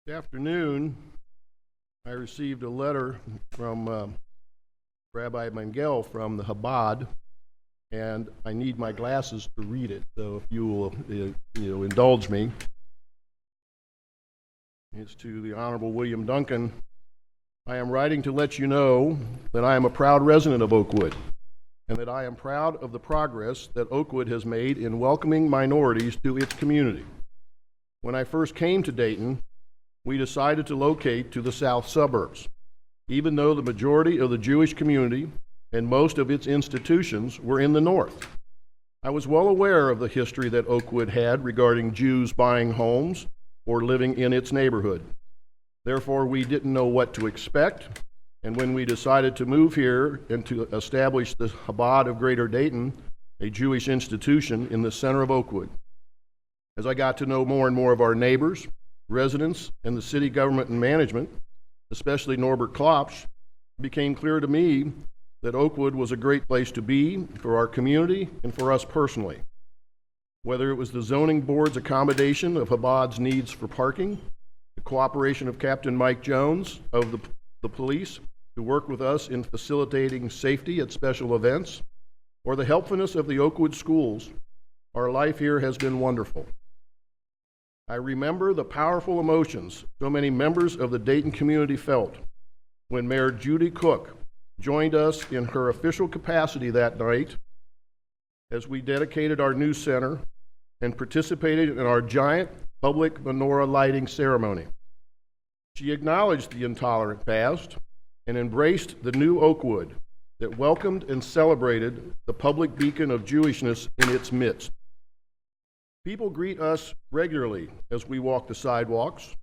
This afternoon, I received a letter from Rabbi Mengel from the Chabad, and I need my glasses to read it. So if you will, indulge me. It's to the Honorable William Duncan. I am writing to let you know that I am a proud resident of Oakwood, and that I am proud of the progress that Oakwood has made in welcoming minorities to its community. When I first came to Dayton, we decided to locate to the south suburbs, even though the majority of the Jewish community and most of its institutions were in the north. I was well aware of the history that Oakwood had regarding Jews buying homes or living in its neighborhood. Therefore, we didn't know what to expect, and when we decided to move here and to establish the Chabad of Greater Dayton, a Jewish institution in the center of Oakwood. As I got to know more and more of our neighbors, residents, and the city government and management, especially Norbert Klopsch, it became clear to me that Oakwood was a great place to be for our community and for us personally. Whether it was the zoning board's accommodation of Chabad's needs for parking, the cooperation of Captain Mike Jones of the police to work with us in facilitating safety at special events, or the helpfulness of the Oakwood schools, our life here has been wonderful. I remember the powerful emotions so many members of the Dayton community felt when Mayor Judy Cook joined us in her official capacity that night as we dedicated our new center and participated in our giant public menorah lighting ceremony. She acknowledged the intolerant past and embraced the new Oakwood that welcomed and celebrated the public beacon of Jewishness in its midst. People greet us regularly as we walk the sidewalks.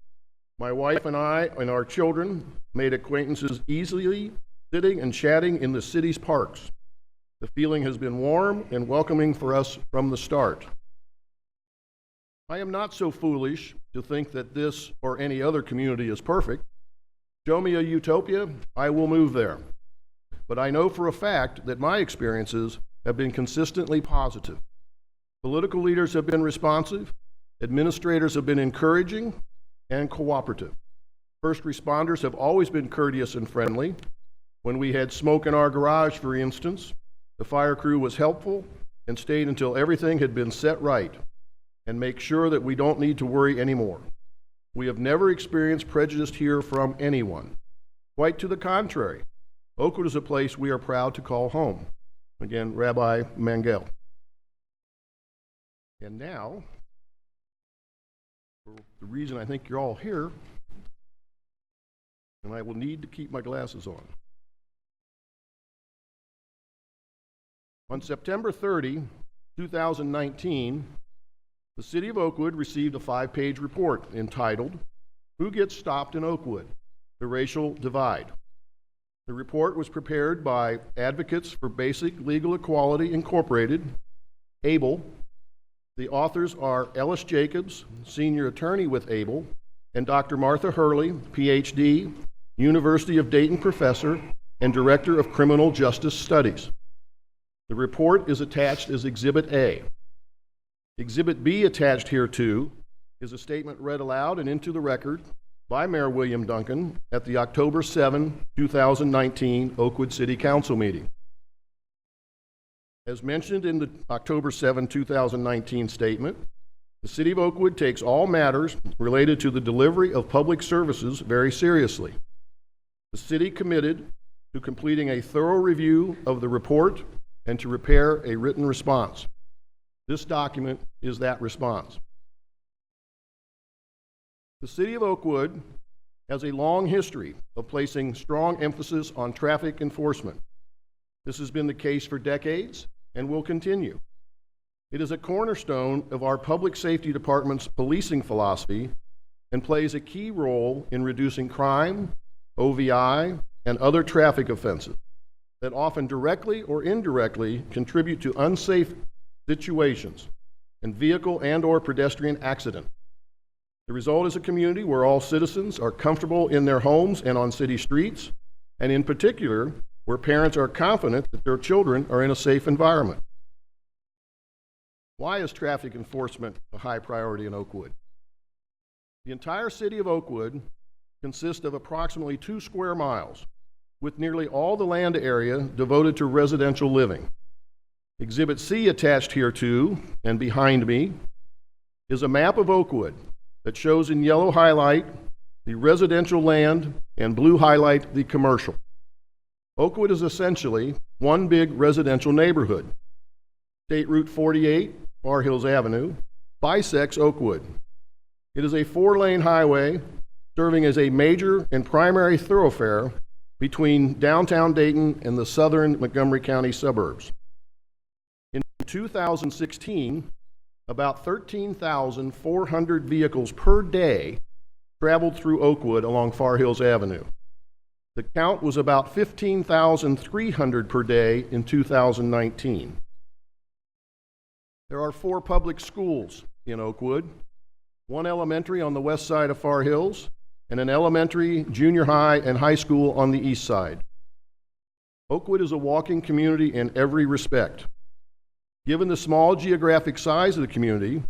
My wife and I and our children made acquaintances easily sitting and chatting in the city's parks. The feeling has been warm and welcoming for us from the start. I am not so foolish to think that this or any other community is perfect. Show me a utopia, I will move there. But I know for a fact that my experiences have been consistently positive. Political leaders have been responsive, administrators have been encouraging and cooperative. First responders have always been courteous and friendly. When we had smoke in our garage, for instance, the fire crew was helpful and stayed until everything had been set right and make sure that we don't need to worry anymore. We have never experienced prejudice here from anyone. Quite to the contrary, Oakwood is a place we are proud to call home. Again, Rabbi Mengel. And now, for the reason I think you're all here, and I will need to keep my glasses on. On September 30, 2019, the City of Oakwood received a 5-page report entitled, "Who Gets Stopped in Oakwood? The Racial Divide." The report was prepared by Advocates for Basic Legal Equality Incorporated, ABLE. The authors are Ellis Jacobs, senior attorney with ABLE, and Dr. Martha Hurley, PhD, University of Dayton professor and director of criminal justice studies. The report is attached as Exhibit A. Exhibit B attached hereto is a statement read aloud and into the record by Mayor William Duncan at the October 7, 2019 Oakwood City Council meeting. As mentioned in the October 7, 2019 statement, the City of Oakwood takes all matters related to the delivery of public services very seriously. The city committed to completing a thorough review of the report and to prepare a written response. This document is that response. The City of Oakwood has a long history of placing strong emphasis on traffic enforcement. This has been the case for decades and will continue. It is a cornerstone of our public safety department's policing philosophy and plays a key role in reducing crime, OVI, and other traffic offenses that often directly or indirectly contribute to unsafe situations and vehicle and/or pedestrian accidents. The result is a community where all citizens are comfortable in their homes and on city streets, and in particular, where parents are confident that their children are in a safe environment. Why is traffic enforcement a high priority in Oakwood? The entire city of Oakwood consists of approximately 2 square miles, with nearly all the land area devoted to residential living. Exhibit C attached hereto and behind me is a map of Oakwood that shows in yellow highlight the residential land and blue highlight the commercial. Oakwood is essentially one big residential neighborhood. State Route 48, Far Hills Avenue, bisects Oakwood. It is a 4-lane highway serving as a major and primary thoroughfare between downtown Dayton and the southern Montgomery County suburbs. In 2016, about 13,400 vehicles per day traveled through Oakwood along Far Hills Avenue. The count was about 15,300 per day in 2019. There are 4 public schools in Oakwood, 1 elementary on the west side of Far Hills, and an elementary, junior high, and high school on the east side. Oakwood is a walking community in every respect. Given the small geographic size of the community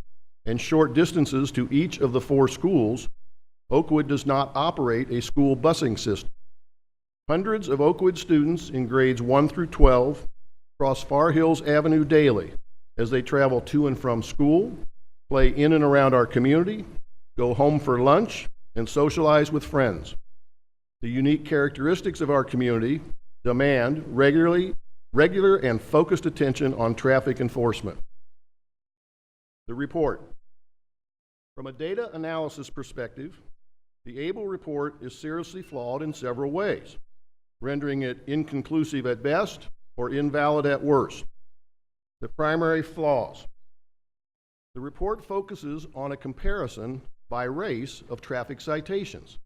and short distances to each of the 4 schools, Oakwood does not operate a school busing system. Hundreds of Oakwood students in grades 1 through 12 cross Far Hills Avenue daily as they travel to and from school, play in and around our community, go home for lunch, and socialize with friends. The unique characteristics of our community demand regular and focused attention on traffic enforcement. The report. From a data analysis perspective, the ABLE report is seriously flawed in several ways, rendering it inconclusive at best or invalid at worst. The primary flaws. The report focuses on a comparison by race of traffic citations.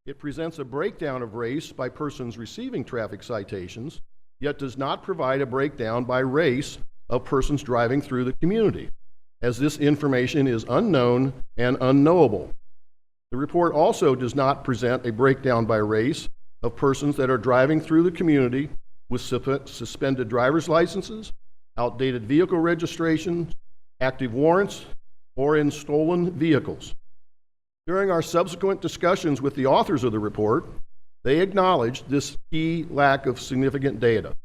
It presents a breakdown of race by persons receiving traffic citations, yet does not provide a breakdown by race of persons driving through the community, as this information is unknown and unknowable. The report also does not present a breakdown by race of persons that are driving through the community with suspended driver's licenses, outdated vehicle registrations, active warrants, or in stolen vehicles. During our subsequent discussions with the authors of the report, they acknowledged this key lack of significant data.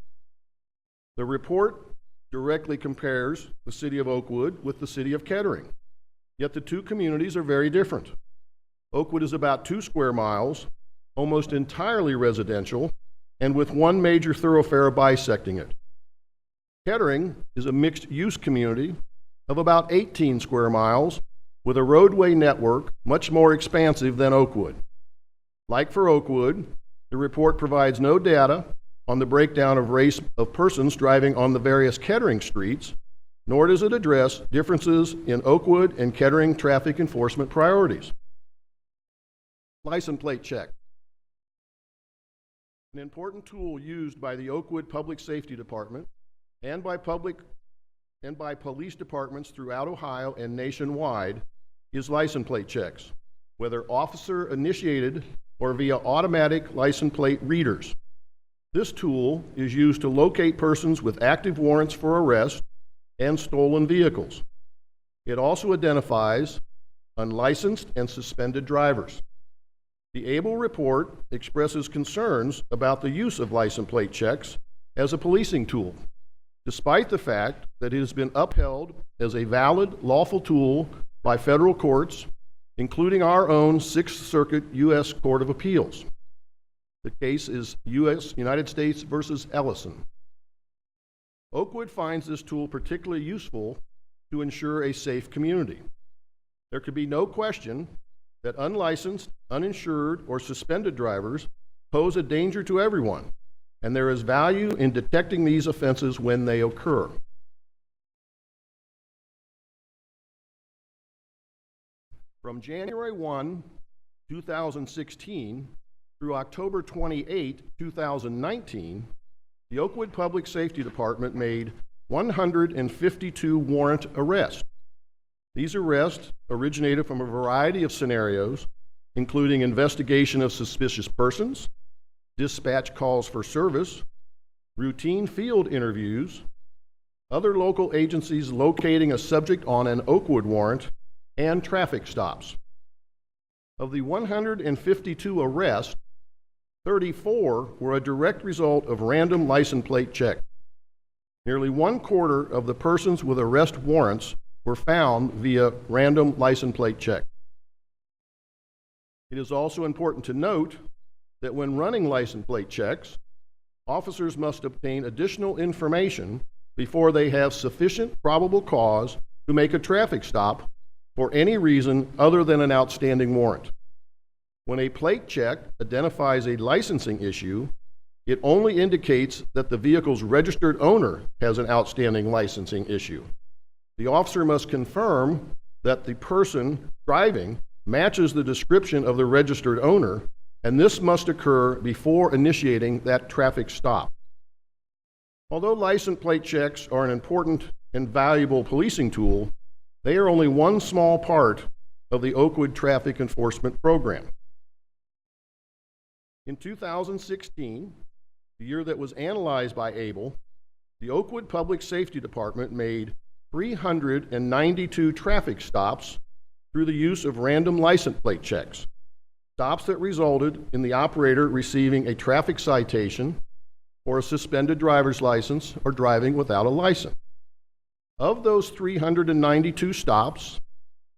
The report directly compares the city of Oakwood with the city of Kettering, yet the 2 communities are very different. Oakwood is about 2 square miles, almost entirely residential, and with 1 major thoroughfare bisecting it. Kettering is a mixed-use community of about 18 square miles with a roadway network much more expansive than Oakwood. Like for Oakwood, the report provides no data on the breakdown of race of persons driving on the various Kettering streets, nor does it address differences in Oakwood and Kettering traffic enforcement priorities. License plate check. An important tool used by the Oakwood Public Safety Department and by police departments throughout Ohio and nationwide is license plate checks, whether officer initiated or via automatic license plate readers. This tool is used to locate persons with active warrants for arrest and stolen vehicles. It also identifies unlicensed and suspended drivers. The ABLE report expresses concerns about the use of license plate checks as a policing tool, despite the fact that it has been upheld as a valid, lawful tool by federal courts, including our own Sixth Circuit U.S. Court of Appeals. The case is United States versus Ellison. Oakwood finds this tool particularly useful to ensure a safe community. There could be no question that unlicensed, uninsured, or suspended drivers pose a danger to everyone, and there is value in detecting these offenses when they occur. From January 1, 2016 through October 28, 2019, the Oakwood Public Safety Department made 152 warrant arrests. These arrests originated from a variety of scenarios, including investigation of suspicious persons, dispatch calls for service, routine field interviews, other local agencies locating a subject on an Oakwood warrant, and traffic stops. Of the 152 arrests, 34 were a direct result of random license plate checks. Nearly 1/4 of the persons with arrest warrants were found via random license plate check. It is also important to note that when running license plate checks, officers must obtain additional information before they have sufficient probable cause to make a traffic stop for any reason other than an outstanding warrant. When a plate check identifies a licensing issue, it only indicates that the vehicle's registered owner has an outstanding licensing issue. The officer must confirm that the person driving matches the description of the registered owner, and this must occur before initiating that traffic stop. Although license plate checks are an important and valuable policing tool, they are only one small part of the Oakwood traffic enforcement program. In 2016, the year that was analyzed by ABLE, the Oakwood Public Safety Department made 392 traffic stops through the use of random license plate checks, stops that resulted in the operator receiving a traffic citation or a suspended driver's license or driving without a license. Of those 392 stops,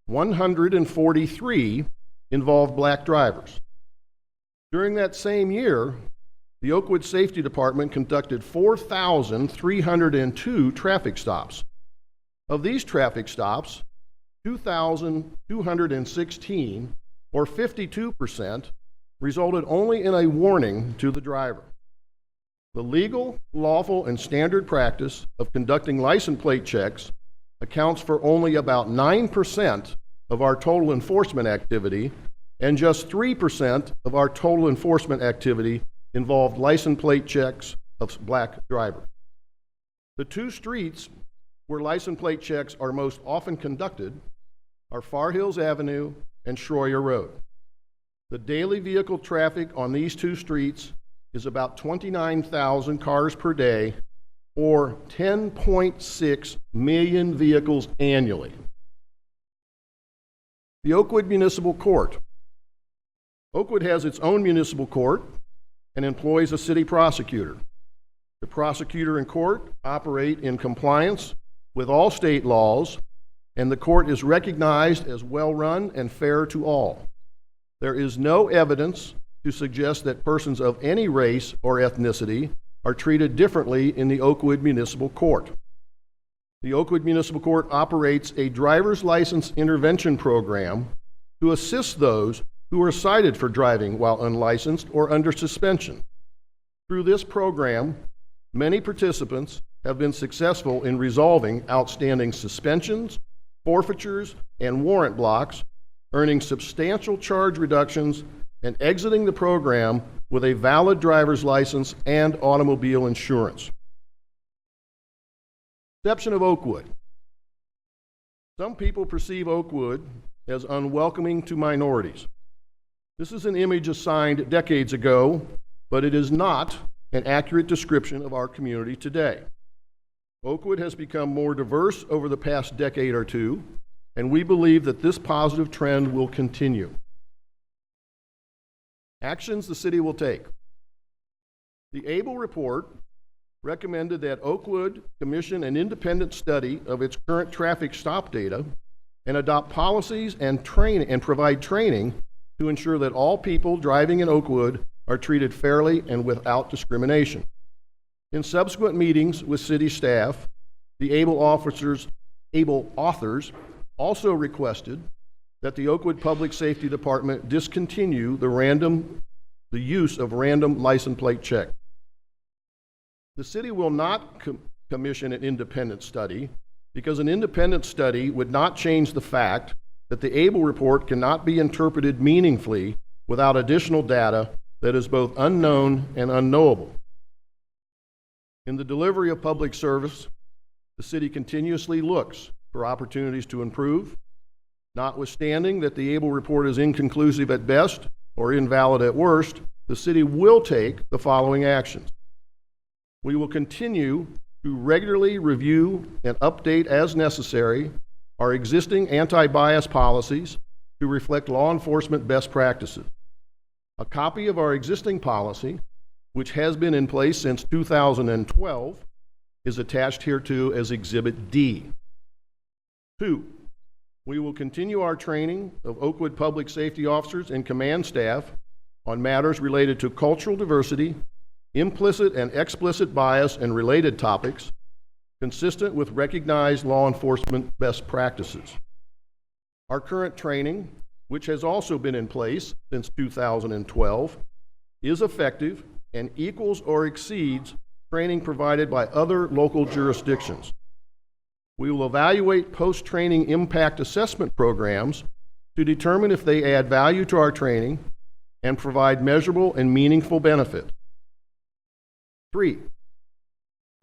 143 involved black drivers. During that same year, the Oakwood Safety Department conducted 4,302 traffic stops. Of these traffic stops, 2,216, or 52%, resulted only in a warning to the driver. The legal, lawful, and standard practice of conducting license plate checks accounts for only about 9% of our total enforcement activity, and just 3% of our total enforcement activity involved license plate checks of black drivers. The two streets where license plate checks are most often conducted are Far Hills Avenue and Schroyer Road. The daily vehicle traffic on these two streets is about 29,000 cars per day, or 10.6 million vehicles annually. The Oakwood Municipal Court. Oakwood has its own municipal court and employs a city prosecutor. The prosecutor and court operate in compliance with all state laws, and the court is recognized as well-run and fair to all. There is no evidence to suggest that persons of any race or ethnicity are treated differently in the Oakwood Municipal Court. The Oakwood Municipal Court operates a driver's license intervention program to assist those who are cited for driving while unlicensed or under suspension. Through this program, many participants have been successful in resolving outstanding suspensions, forfeitures, and warrant blocks, earning substantial charge reductions and exiting the program with a valid driver's license and automobile insurance. Perception of Oakwood. Some people perceive Oakwood as unwelcoming to minorities. This is an image assigned decades ago, but it is not an accurate description of our community today. Oakwood has become more diverse over the past decade or two, and we believe that this positive trend will continue. Actions the city will take. The ABLE report recommended that Oakwood commission an independent study of its current traffic stop data and adopt policies and provide training to ensure that all people driving in Oakwood are treated fairly and without discrimination. In subsequent meetings with city staff, the ABLE authors also requested that the Oakwood Public Safety Department discontinue the use of random license plate check. The city will not commission an independent study because an independent study would not change the fact that the ABLE report cannot be interpreted meaningfully without additional data that is both unknown and unknowable. In the delivery of public service, the city continuously looks for opportunities to improve. Notwithstanding that the ABLE report is inconclusive at best or invalid at worst, the city will take the following actions. We will continue to regularly review and update as necessary our existing anti-bias policies to reflect law enforcement best practices. A copy of our existing policy, which has been in place since 2012, is attached hereto as Exhibit D. 2, we will continue our training of Oakwood public safety officers and command staff on matters related to cultural diversity, implicit and explicit bias, and related topics, consistent with recognized law enforcement best practices. Our current training, which has also been in place since 2012, is effective and equals or exceeds training provided by other local jurisdictions. We will evaluate post-training impact assessment programs to determine if they add value to our training and provide measurable and meaningful benefit. 3,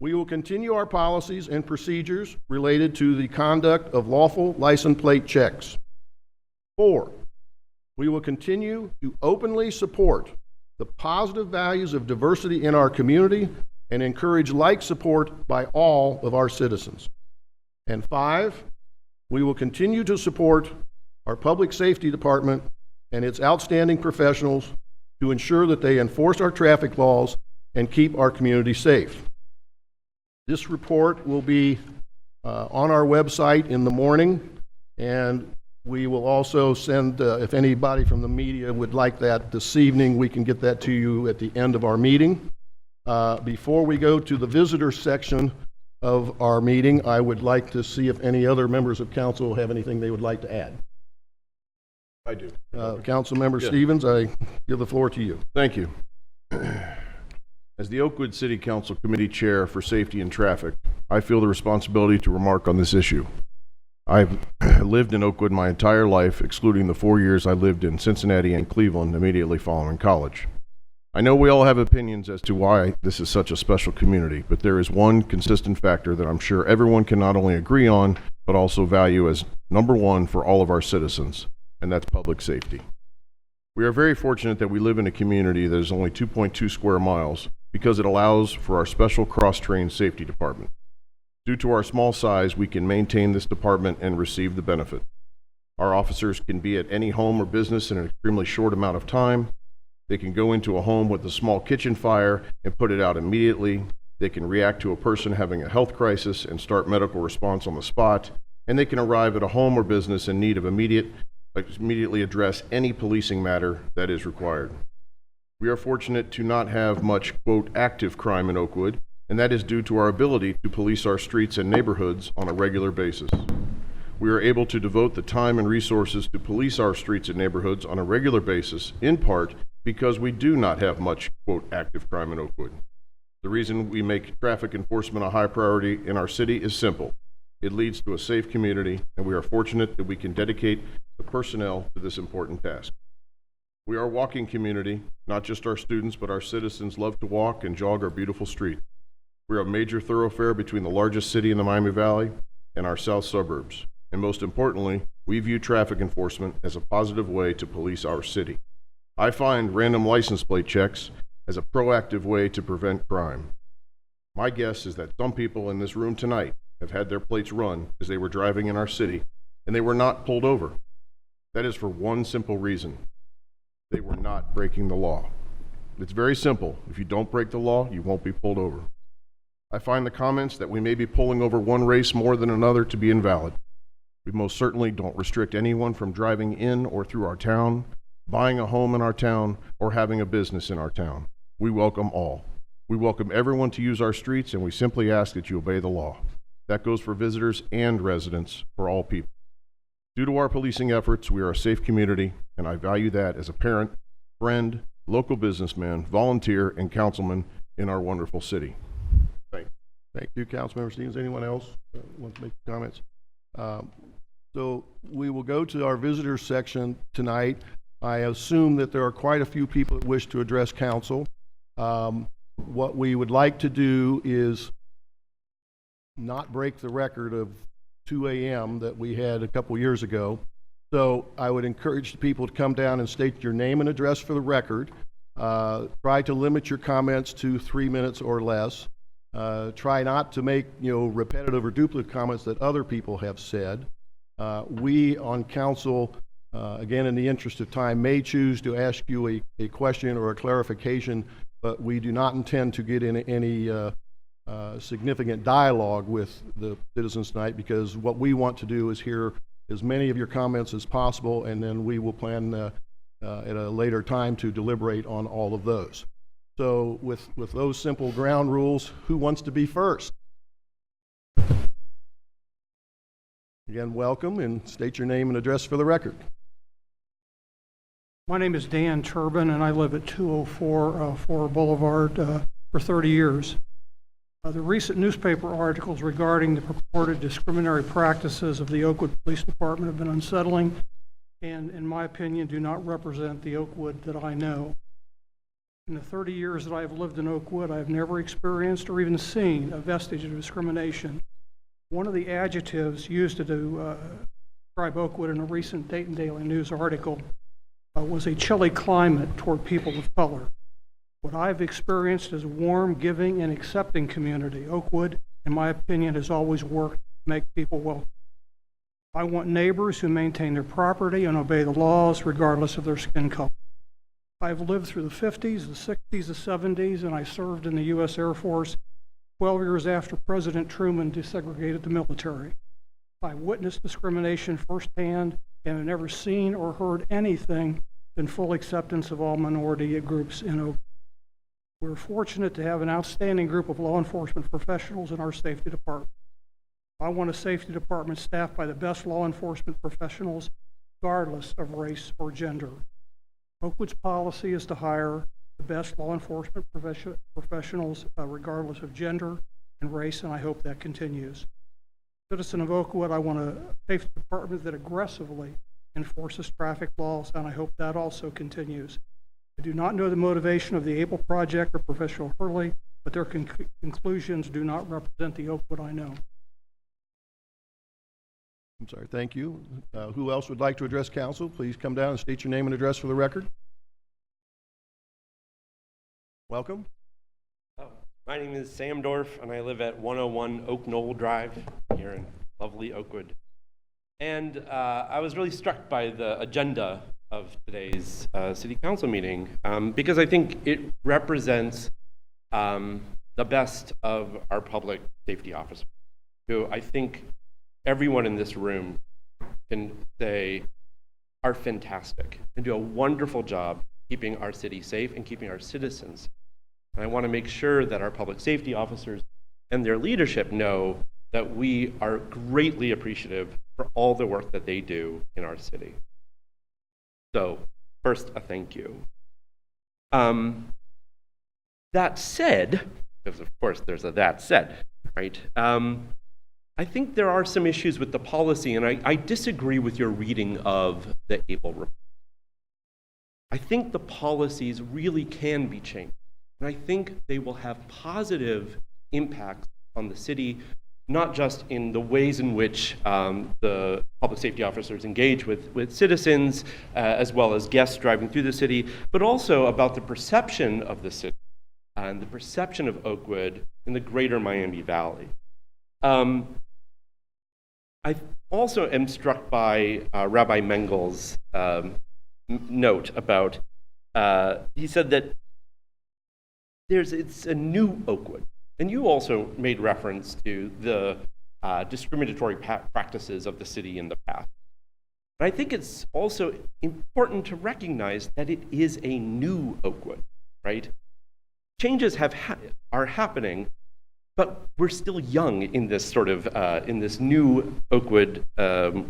we will continue our policies and procedures related to the conduct of lawful license plate checks. 4, we will continue to openly support the positive values of diversity in our community and encourage like support by all of our citizens. And 5, we will continue to support our public safety department and its outstanding professionals to ensure that they enforce our traffic laws and keep our community safe. This report will be on our website in the morning, and we will also send, if anybody from the media would like that this evening, we can get that to you at the end of our meeting. Before we go to the visitor section of our meeting, I would like to see if any other members of council have anything they would like to add. I do. Councilmember Stevens, I give the floor to you. Thank you. As the Oakwood City Council Committee Chair for Safety and Traffic, I feel the responsibility to remark on this issue. I've lived in Oakwood my entire life, excluding the 4 years I lived in Cincinnati and Cleveland immediately following college. I know we all have opinions as to why this is such a special community, but there is one consistent factor that I'm sure everyone can not only agree on, but also value as number one for all of our citizens, and that's public safety. We are very fortunate that we live in a community that is only 2.2 square miles because it allows for our special cross-trained safety department. Due to our small size, we can maintain this department and receive the benefit. Our officers can be at any home or business in an extremely short amount of time. They can go into a home with a small kitchen fire and put it out immediately. They can react to a person having a health crisis and start medical response on the spot. And they can arrive at a home or business in need of immediately address any policing matter that is required. We are fortunate to not have much, quote, active crime in Oakwood, and that is due to our ability to police our streets and neighborhoods on a regular basis. We are able to devote the time and resources to police our streets and neighborhoods on a regular basis, in part because we do not have much, quote, active crime in Oakwood. The reason we make traffic enforcement a high priority in our city is simple. It leads to a safe community, and we are fortunate that we can dedicate the personnel to this important task. We are a walking community. Not just our students, but our citizens love to walk and jog our beautiful streets. We are a major thoroughfare between the largest city in the Miami Valley and our south suburbs. And most importantly, we view traffic enforcement as a positive way to police our city. I find random license plate checks as a proactive way to prevent crime. My guess is that some people in this room tonight have had their plates run as they were driving in our city, and they were not pulled over. That is for one simple reason. They were not breaking the law. It's very simple. If you don't break the law, you won't be pulled over. I find the comments that we may be pulling over one race more than another to be invalid. We most certainly don't restrict anyone from driving in or through our town, buying a home in our town, or having a business in our town. We welcome all. We welcome everyone to use our streets, and we simply ask that you obey the law. That goes for visitors and residents, for all people. Due to our policing efforts, we are a safe community, and I value that as a parent, friend, local businessman, volunteer, and councilman in our wonderful city. Thank you, Councilmember Stevens. Anyone else want to make comments? So we will go to our visitors section tonight. I assume that there are quite a few people that wish to address council. What we would like to do is not break the record of 2 a.m. that we had a couple years ago. So I would encourage people to come down and state your name and address for the record. Try to limit your comments to 3 minutes or less. Try not to make repetitive or duplicate comments that other people have said. We on council again, in the interest of time, may choose to ask you a question or a clarification, but we do not intend to get in any significant dialogue with the citizens tonight, because what we want to do is hear as many of your comments as possible, and then we will plan at a later time to deliberate on all of those. So with those simple ground rules, who wants to be first? Again, welcome, and state your name and address for the record. My name is Dan Turbin, and I live at 204 Ford Boulevard for 30 years. The recent newspaper articles regarding the purported discriminatory practices of the Oakwood Police Department have been unsettling and, in my opinion, do not represent the Oakwood that I know. In the 30 years that I have lived in Oakwood, I have never experienced or even seen a vestige of discrimination. One of the adjectives used to describe Oakwood in a recent Dayton Daily News article was a chilly climate toward people of color. What I've experienced is a warm, giving, and accepting community. Oakwood, in my opinion, has always worked to make people welcome. I want neighbors who maintain their property and obey the laws regardless of their skin color. I've lived through the 50s, the 60s, the 70s, and I served in the U.S. Air Force 12 years after President Truman desegregated the military. I witnessed discrimination firsthand and have never seen or heard anything than full acceptance of all minority groups in Oakwood. We're fortunate to have an outstanding group of law enforcement professionals in our safety department. I want a safety department staffed by the best law enforcement professionals, regardless of race or gender. Oakwood's policy is to hire the best law enforcement professionals, regardless of gender and race, and I hope that continues. Citizen of Oakwood, I want a safety department that aggressively enforces traffic laws, and I hope that also continues. I do not know the motivation of the ABLE Project or Professional Hurley, but their conclusions do not represent the Oakwood I know. I'm sorry, thank you. Who else would like to address council? Please come down and state your name and address for the record. Welcome. My name is Sam Dorff, and I live at 101 Oak Knoll Drive here in lovely Oakwood. And I was really struck by the agenda of today's city council meeting because I think it represents the best of our public safety officers, who I think everyone in this room can say are fantastic and do a wonderful job keeping our city safe and keeping our citizens. And I want to make sure that our public safety officers and their leadership know that we are greatly appreciative for all the work that they do in our city. So, first, a thank you. That said, because of course there's a that said, right? I think there are some issues with the policy, and I disagree with your reading of the ABLE report. I think the policies really can be changed, and I think they will have positive impacts on the city, not just in the ways in which the public safety officers engage with citizens, as well as guests driving through the city, but also about the perception of the city and the perception of Oakwood in the greater Miami Valley. I also am struck by Rabbi Mengel's note about, he said that it's a new Oakwood. And you also made reference to the discriminatory practices of the city in the past. But I think it's also important to recognize that it is a new Oakwood, right? Changes are happening, but we're still young in this sort of, in this new Oakwood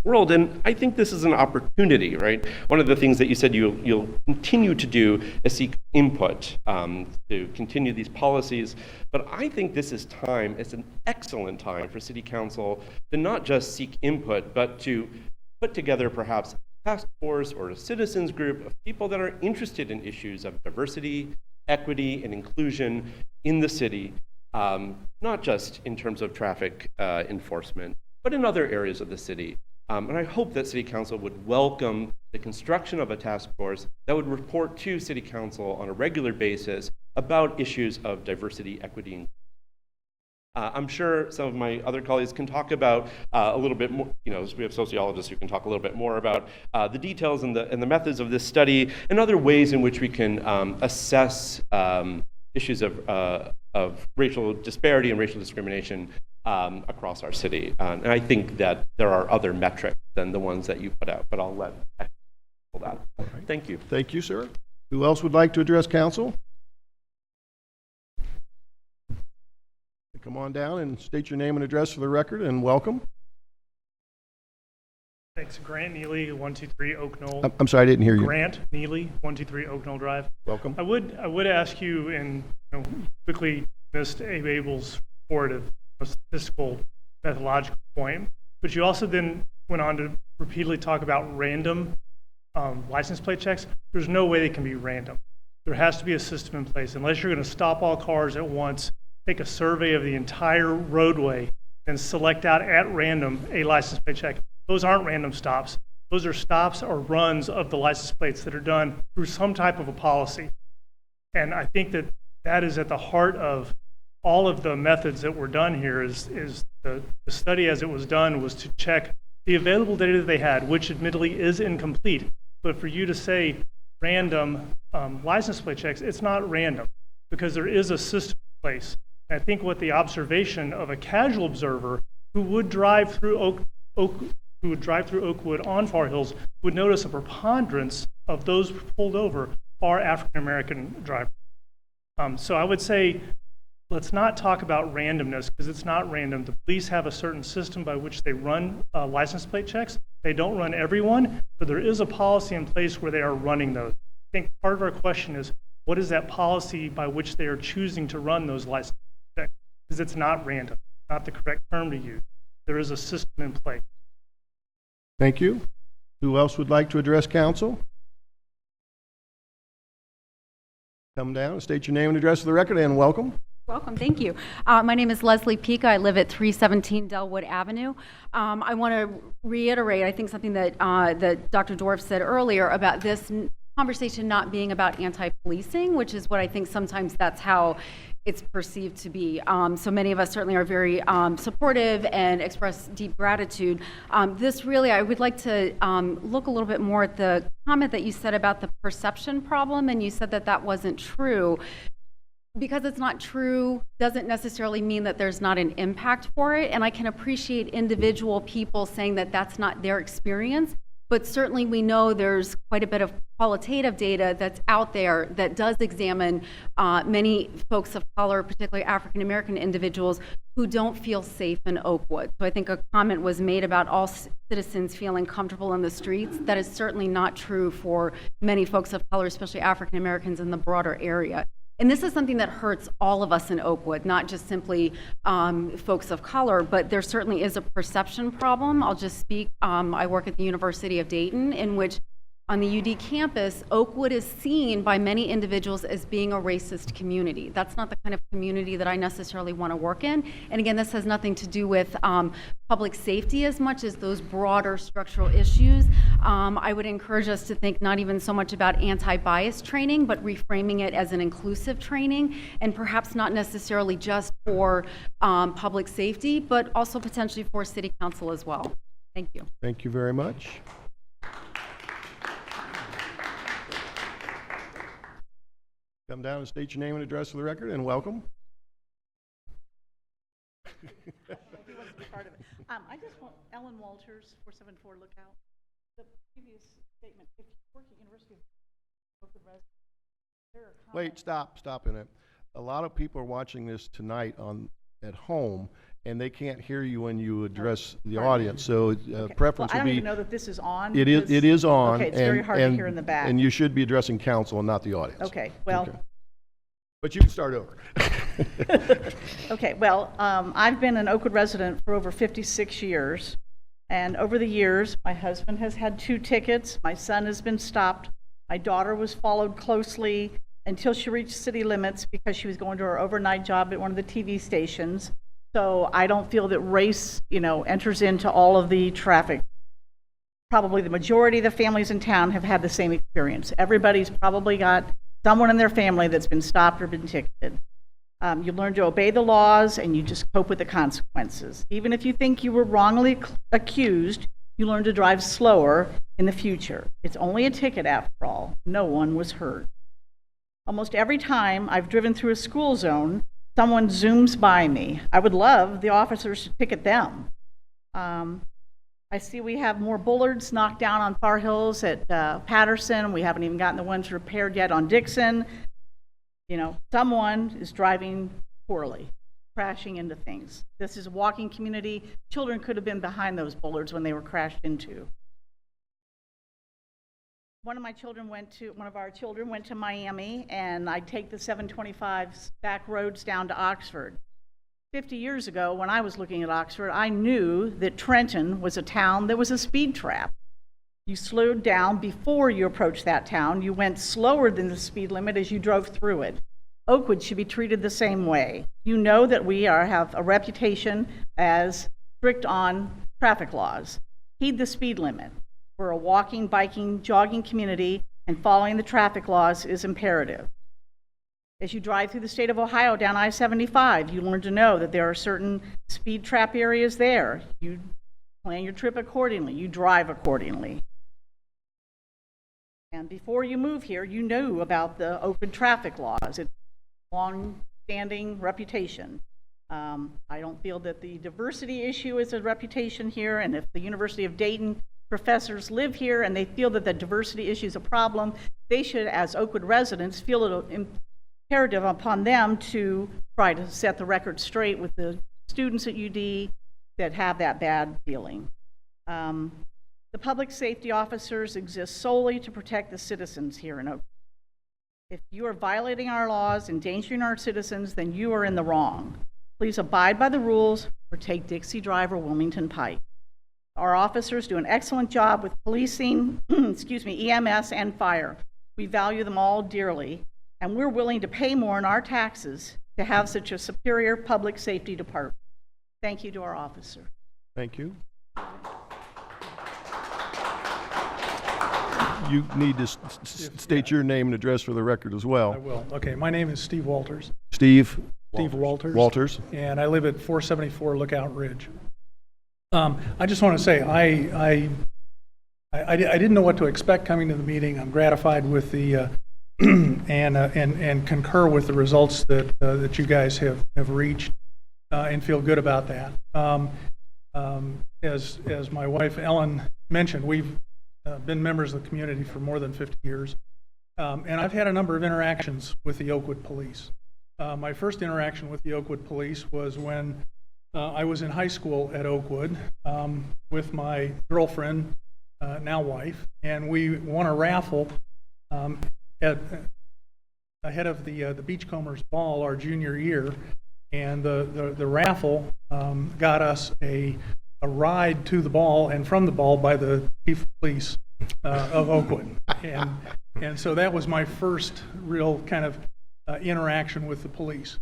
world, and I think this is an opportunity, right? One of the things that you said you'll continue to do is seek input to continue these policies, but I think this is time, it's an excellent time for City Council to not just seek input, but to put together perhaps a task force or a citizens group of people that are interested in issues of diversity, equity, and inclusion in the city. Not just in terms of traffic enforcement, but in other areas of the city. And I hope that City Council would welcome the construction of a task force that would report to City Council on a regular basis about issues of diversity, equity, I'm sure some of my other colleagues can talk about a little bit more, we have sociologists who can talk a little bit more about the details and the methods of this study and other ways in which we can assess issues of racial disparity and racial discrimination across our city. And I think that there are other metrics than the ones that you put out, but I'll let that. Thank you. Thank you, sir. Who else would like to address council? Come on down and state your name and address for the record, and welcome. Thanks. Grant Neely, 123 Oak Knoll. I'm sorry, I didn't hear you. Grant Neely, 123 Oak Knoll Drive. Welcome. I would ask you, and quickly missed Abe Abel's report of a statistical methodological point, but you also then went on to repeatedly talk about random license plate checks. There's no way they can be random. There has to be a system in place. Unless you're going to stop all cars at once, take a survey of the entire roadway, and select out at random a license plate check. Those aren't random stops. Those are stops or runs of the license plates that are done through some type of a policy. And I think that that is at the heart of all of the methods that were done here. Is the study as it was done was to check the available data that they had, which admittedly is incomplete. But for you to say random license plate checks, it's not random because there is a system in place. I think what the observation of a casual observer who would drive through Oakwood on Far Hills would notice a preponderance of those pulled over are African American drivers. So I would say let's not talk about randomness because it's not random. The police have a certain system by which they run license plate checks. They don't run everyone, but there is a policy in place where they are running those. I think part of our question is what is that policy by which they are choosing to run those license checks? Because it's not random, not the correct term to use. There is a system in place. Thank you. Who else would like to address council? Come down and state your name and address for the record, and welcome. Welcome, thank you. My name is Leslie Pica. I live at 317 Delwood Avenue. I want to reiterate, I think, something that Dr. Dorff said earlier about this conversation not being about anti-policing, which is what I think sometimes that's how it's perceived to be. So many of us certainly are very supportive and express deep gratitude. This really, I would like to look a little bit more at the comment that you said about the perception problem, and you said that that wasn't true. Because it's not true doesn't necessarily mean that there's not an impact for it, and I can appreciate individual people saying that that's not their experience, but certainly we know there's quite a bit of qualitative data that's out there that does examine many folks of color, particularly African American individuals, who don't feel safe in Oakwood. So I think a comment was made about all citizens feeling comfortable in the streets. That is certainly not true for many folks of color, especially African Americans in the broader area. And this is something that hurts all of us in Oakwood, not just simply folks of color, but there certainly is a perception problem. I'll just speak, I work at the University of Dayton, in which on the UD campus, Oakwood is seen by many individuals as being a racist community. That's not the kind of community that I necessarily want to work in. And again, this has nothing to do with public safety as much as those broader structural issues. I would encourage us to think not even so much about anti-bias training, but reframing it as an inclusive training, and perhaps not necessarily just for public safety, but also potentially for city council as well. Thank you. Thank you very much. Come down and state your name and address for the record, and welcome. I just want Ellen Walters, 474 Lookout. The previous statement, if you work at University of Oakwood residents, there are Wait, stop in it. A lot of people are watching this tonight at home, and they can't hear you when you address the audience. So Okay. preference Well, I would don't be. even know that this is on. It is on. Okay, it's very hard to hear in the back. And you should be addressing council and not the audience. Okay, well. Okay. But you can start over. Okay, well, I've been an Oakwood resident for over 56 years. And over the years, my husband has had 2 tickets. My son has been stopped. My daughter was followed closely until she reached city limits because she was going to her overnight job at one of the TV stations. So I don't feel that race, enters into all of the traffic. Probably the majority of the families in town have had the same experience. Everybody's probably got someone in their family that's been stopped or been ticketed. You learn to obey the laws, and you just cope with the consequences. Even if you think you were wrongly accused, you learn to drive slower in the future. It's only a ticket after all. No one was hurt. Almost every time I've driven through a school zone, someone zooms by me. I would love the officers to ticket them. I see we have more bullards knocked down on Far Hills at Patterson. We haven't even gotten the ones repaired yet on Dixon. You know, someone is driving poorly, crashing into things. This is a walking community. Children could have been behind those bullards when they were crashed into. One of our children went to Miami, and I take the 725 back roads down to Oxford. 50 years ago, when I was looking at Oxford, I knew that Trenton was a town that was a speed trap. You slowed down before you approached that town. You went slower than the speed limit as you drove through it. Oakwood should be treated the same way. You know that we have a reputation as strict on traffic laws. Heed the speed limit. We're a walking, biking, jogging community, and following the traffic laws is imperative. As you drive through the state of Ohio down I-75, you learn to know that there are certain speed trap areas there. You plan your trip accordingly. You drive accordingly. And before you move here, you knew about the open traffic laws. It's a long-standing reputation. I don't feel that the diversity issue is a reputation here, and if the University of Dayton professors live here and they feel that the diversity issue is a problem, they should, as Oakwood residents, feel it imperative upon them to try to set the record straight with the students at UD that have that bad feeling. The public safety officers exist solely to protect the citizens here in Oakwood. If you are violating our laws, endangering our citizens, then you are in the wrong. Please abide by the rules or take Dixie Drive or Wilmington Pike. Our officers do an excellent job with policing, EMS and fire. We value them all dearly, and we're willing to pay more in our taxes to have such a superior public safety department. Thank you to our officer. Thank you. You need to state your name and address for the record as I well. will. Okay, my name is Steve Walters. Steve? Steve Walters. Walters. And I live at 474 Lookout Ridge. I just want to say, I didn't know what to expect coming to the meeting. I'm gratified with the, and concur with the results that you guys have reached, and feel good about that. As my wife Ellen mentioned, we've been members of the community for more than 50 years. And I've had a number of interactions with the Oakwood Police. My first interaction with the Oakwood Police was when I was in high school at Oakwood with my girlfriend, now wife, and we won a raffle ahead of the Beachcombers Ball our junior year, and the raffle got us a ride to the ball and from the ball by the chief of police of Oakwood, and so that was my first real kind of interaction with the police.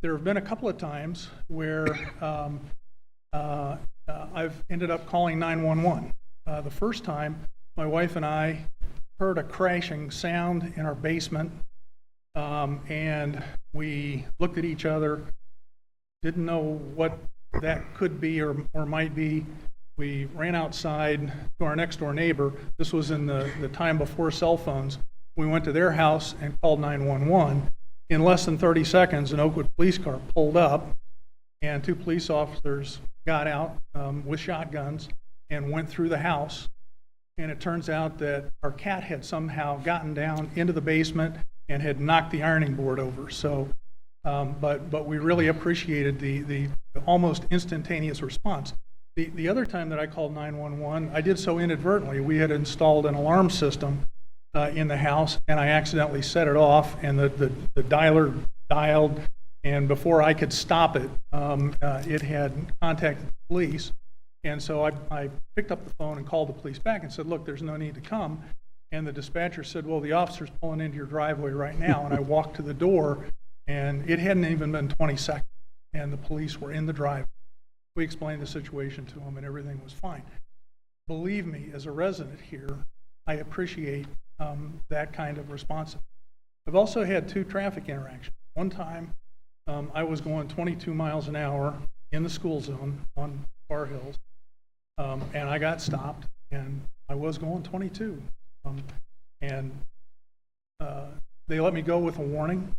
There have been a couple of times where I've ended up calling 911. The first time, my wife and I heard a crashing sound in our basement, and we looked at each other, didn't know what that could be or might be. We ran outside to our next door neighbor. This was in the time before cell phones. We went to their house and called 911. In less than 30 seconds, an Oakwood police car pulled up, and two police officers got out with shotguns and went through the house. And it turns out that our cat had somehow gotten down into the basement and had knocked the ironing board over. So, but we really appreciated the almost instantaneous response. The other time that I called 911, I did so inadvertently. We had installed an alarm system in the house, and I accidentally set it off, and the dialer dialed, and before I could stop it, it had contacted the police. And so I picked up the phone and called the police back and said, look, there's no need to come. And the dispatcher said, well, the officer's pulling into your driveway right now. And I walked to the door, and it hadn't even been 20 seconds, and the police were in the driveway. We explained the situation to them, and everything was fine. Believe me, as a resident here, I appreciate that kind of response. I've also had two traffic interactions. One time, I was going 22 miles an hour in the school zone on Far Hills, and I got stopped, and I was going 22. And they let me go with a warning.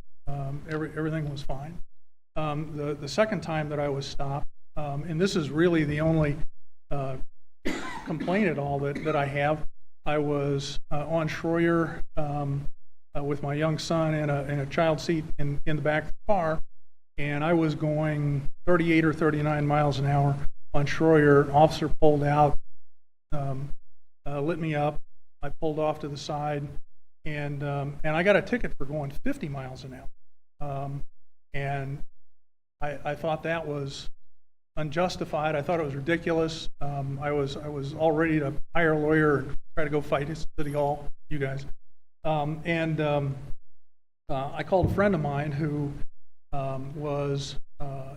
Everything was fine. The second time that I was stopped, and this is really the only complaint at all that I have, I was on Schroyer with my young son in a child seat in the back of the car, and I was going 38 or 39 miles an hour on Schroyer. An officer pulled out, lit me up. I pulled off to the side, and I got a ticket for going 50 miles an hour. And I thought that was unjustified. I thought it was ridiculous. I was all ready to hire a lawyer and try to go fight at City Hall, you guys. I called a friend of mine who was a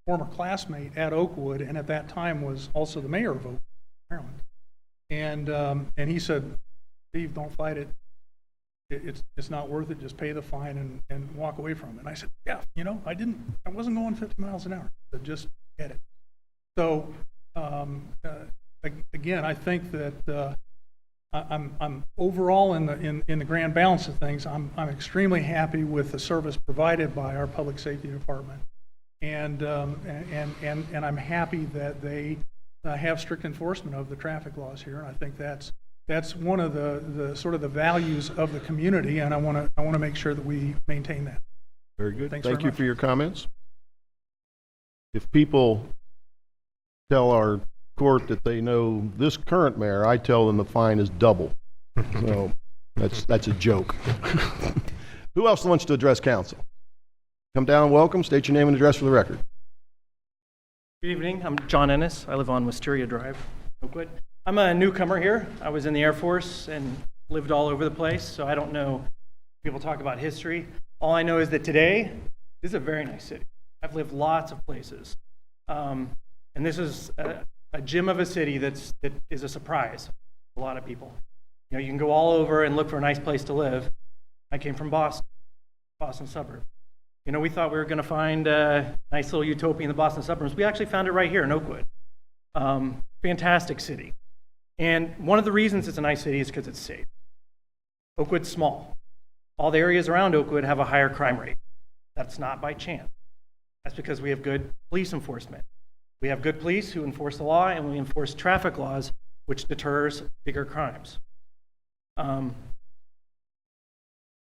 former classmate at Oakwood, and at that time was also the mayor of Oakwood, Maryland. And he said, "Steve, don't fight it. It's not worth it. Just pay the fine and walk away from it." And I said, "Yeah, I wasn't going 50 miles an hour. So just get it." So again, I think that I'm overall in the grand balance of things, I'm extremely happy with the service provided by our public safety department, and I'm happy that they have strict enforcement of the traffic laws here. And I think that's one of the sort of the values of the community, and I want to make sure that we maintain that. Very good. Thanks Thank very you much. for your comments. If people tell our court that they know this current mayor, I tell them the fine is double. So that's a joke. Who else wants to address council? Come down and welcome. State your name and address for the record. Good evening. I'm John Ennis. I live on Wisteria Drive, Oakwood. I'm a newcomer here. I was in the Air Force and lived all over the place, so I don't know. People talk about history. All I know is that today, this is a very nice city. I've lived lots of places. And this is a gem of a city that is a surprise to a lot of people. You can go all over and look for a nice place to live. I came from Boston suburb. We thought we were going to find a nice little utopia in the Boston suburbs. We actually found it right here in Oakwood. Fantastic city. And one of the reasons it's a nice city is because it's safe. Oakwood's small. All the areas around Oakwood have a higher crime rate. That's not by chance. That's because we have good police enforcement. We have good police who enforce the law, and we enforce traffic laws, which deters bigger crimes. The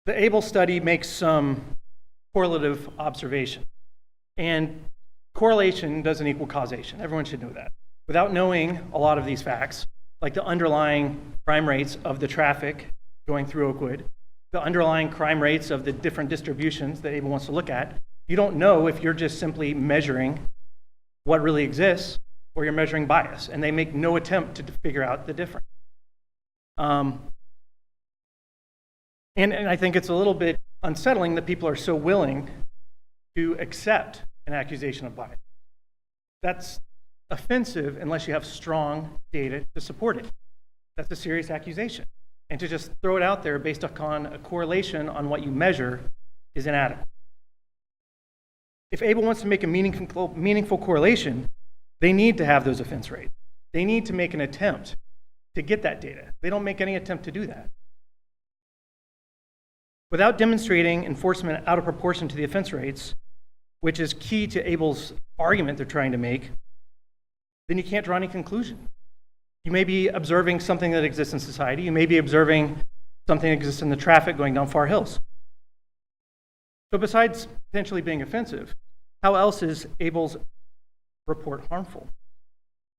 ABLE study makes some correlative observation. And correlation doesn't equal causation. Everyone should know that. Without knowing a lot of these facts, like the underlying crime rates of the traffic going through Oakwood, the underlying crime rates of the different distributions that ABLE wants to look at, you don't know if you're just simply measuring what really exists or you're measuring bias. And they make no attempt to figure out the difference. And I think it's a little bit unsettling that people are so willing to accept an accusation of bias. That's offensive unless you have strong data to support it. That's a serious accusation. And to just throw it out there based upon a correlation on what you measure is inadequate. If ABLE wants to make a meaningful correlation, they need to have those offense rates. They need to make an attempt to get that data. They don't make any attempt to do that. Without demonstrating enforcement out of proportion to the offense rates, which is key to ABLE's argument they're trying to make, then you can't draw any conclusion. You may be observing something that exists in society. You may be observing something that exists in the traffic going down Far Hills. So besides potentially being offensive, how else is ABLE's report harmful?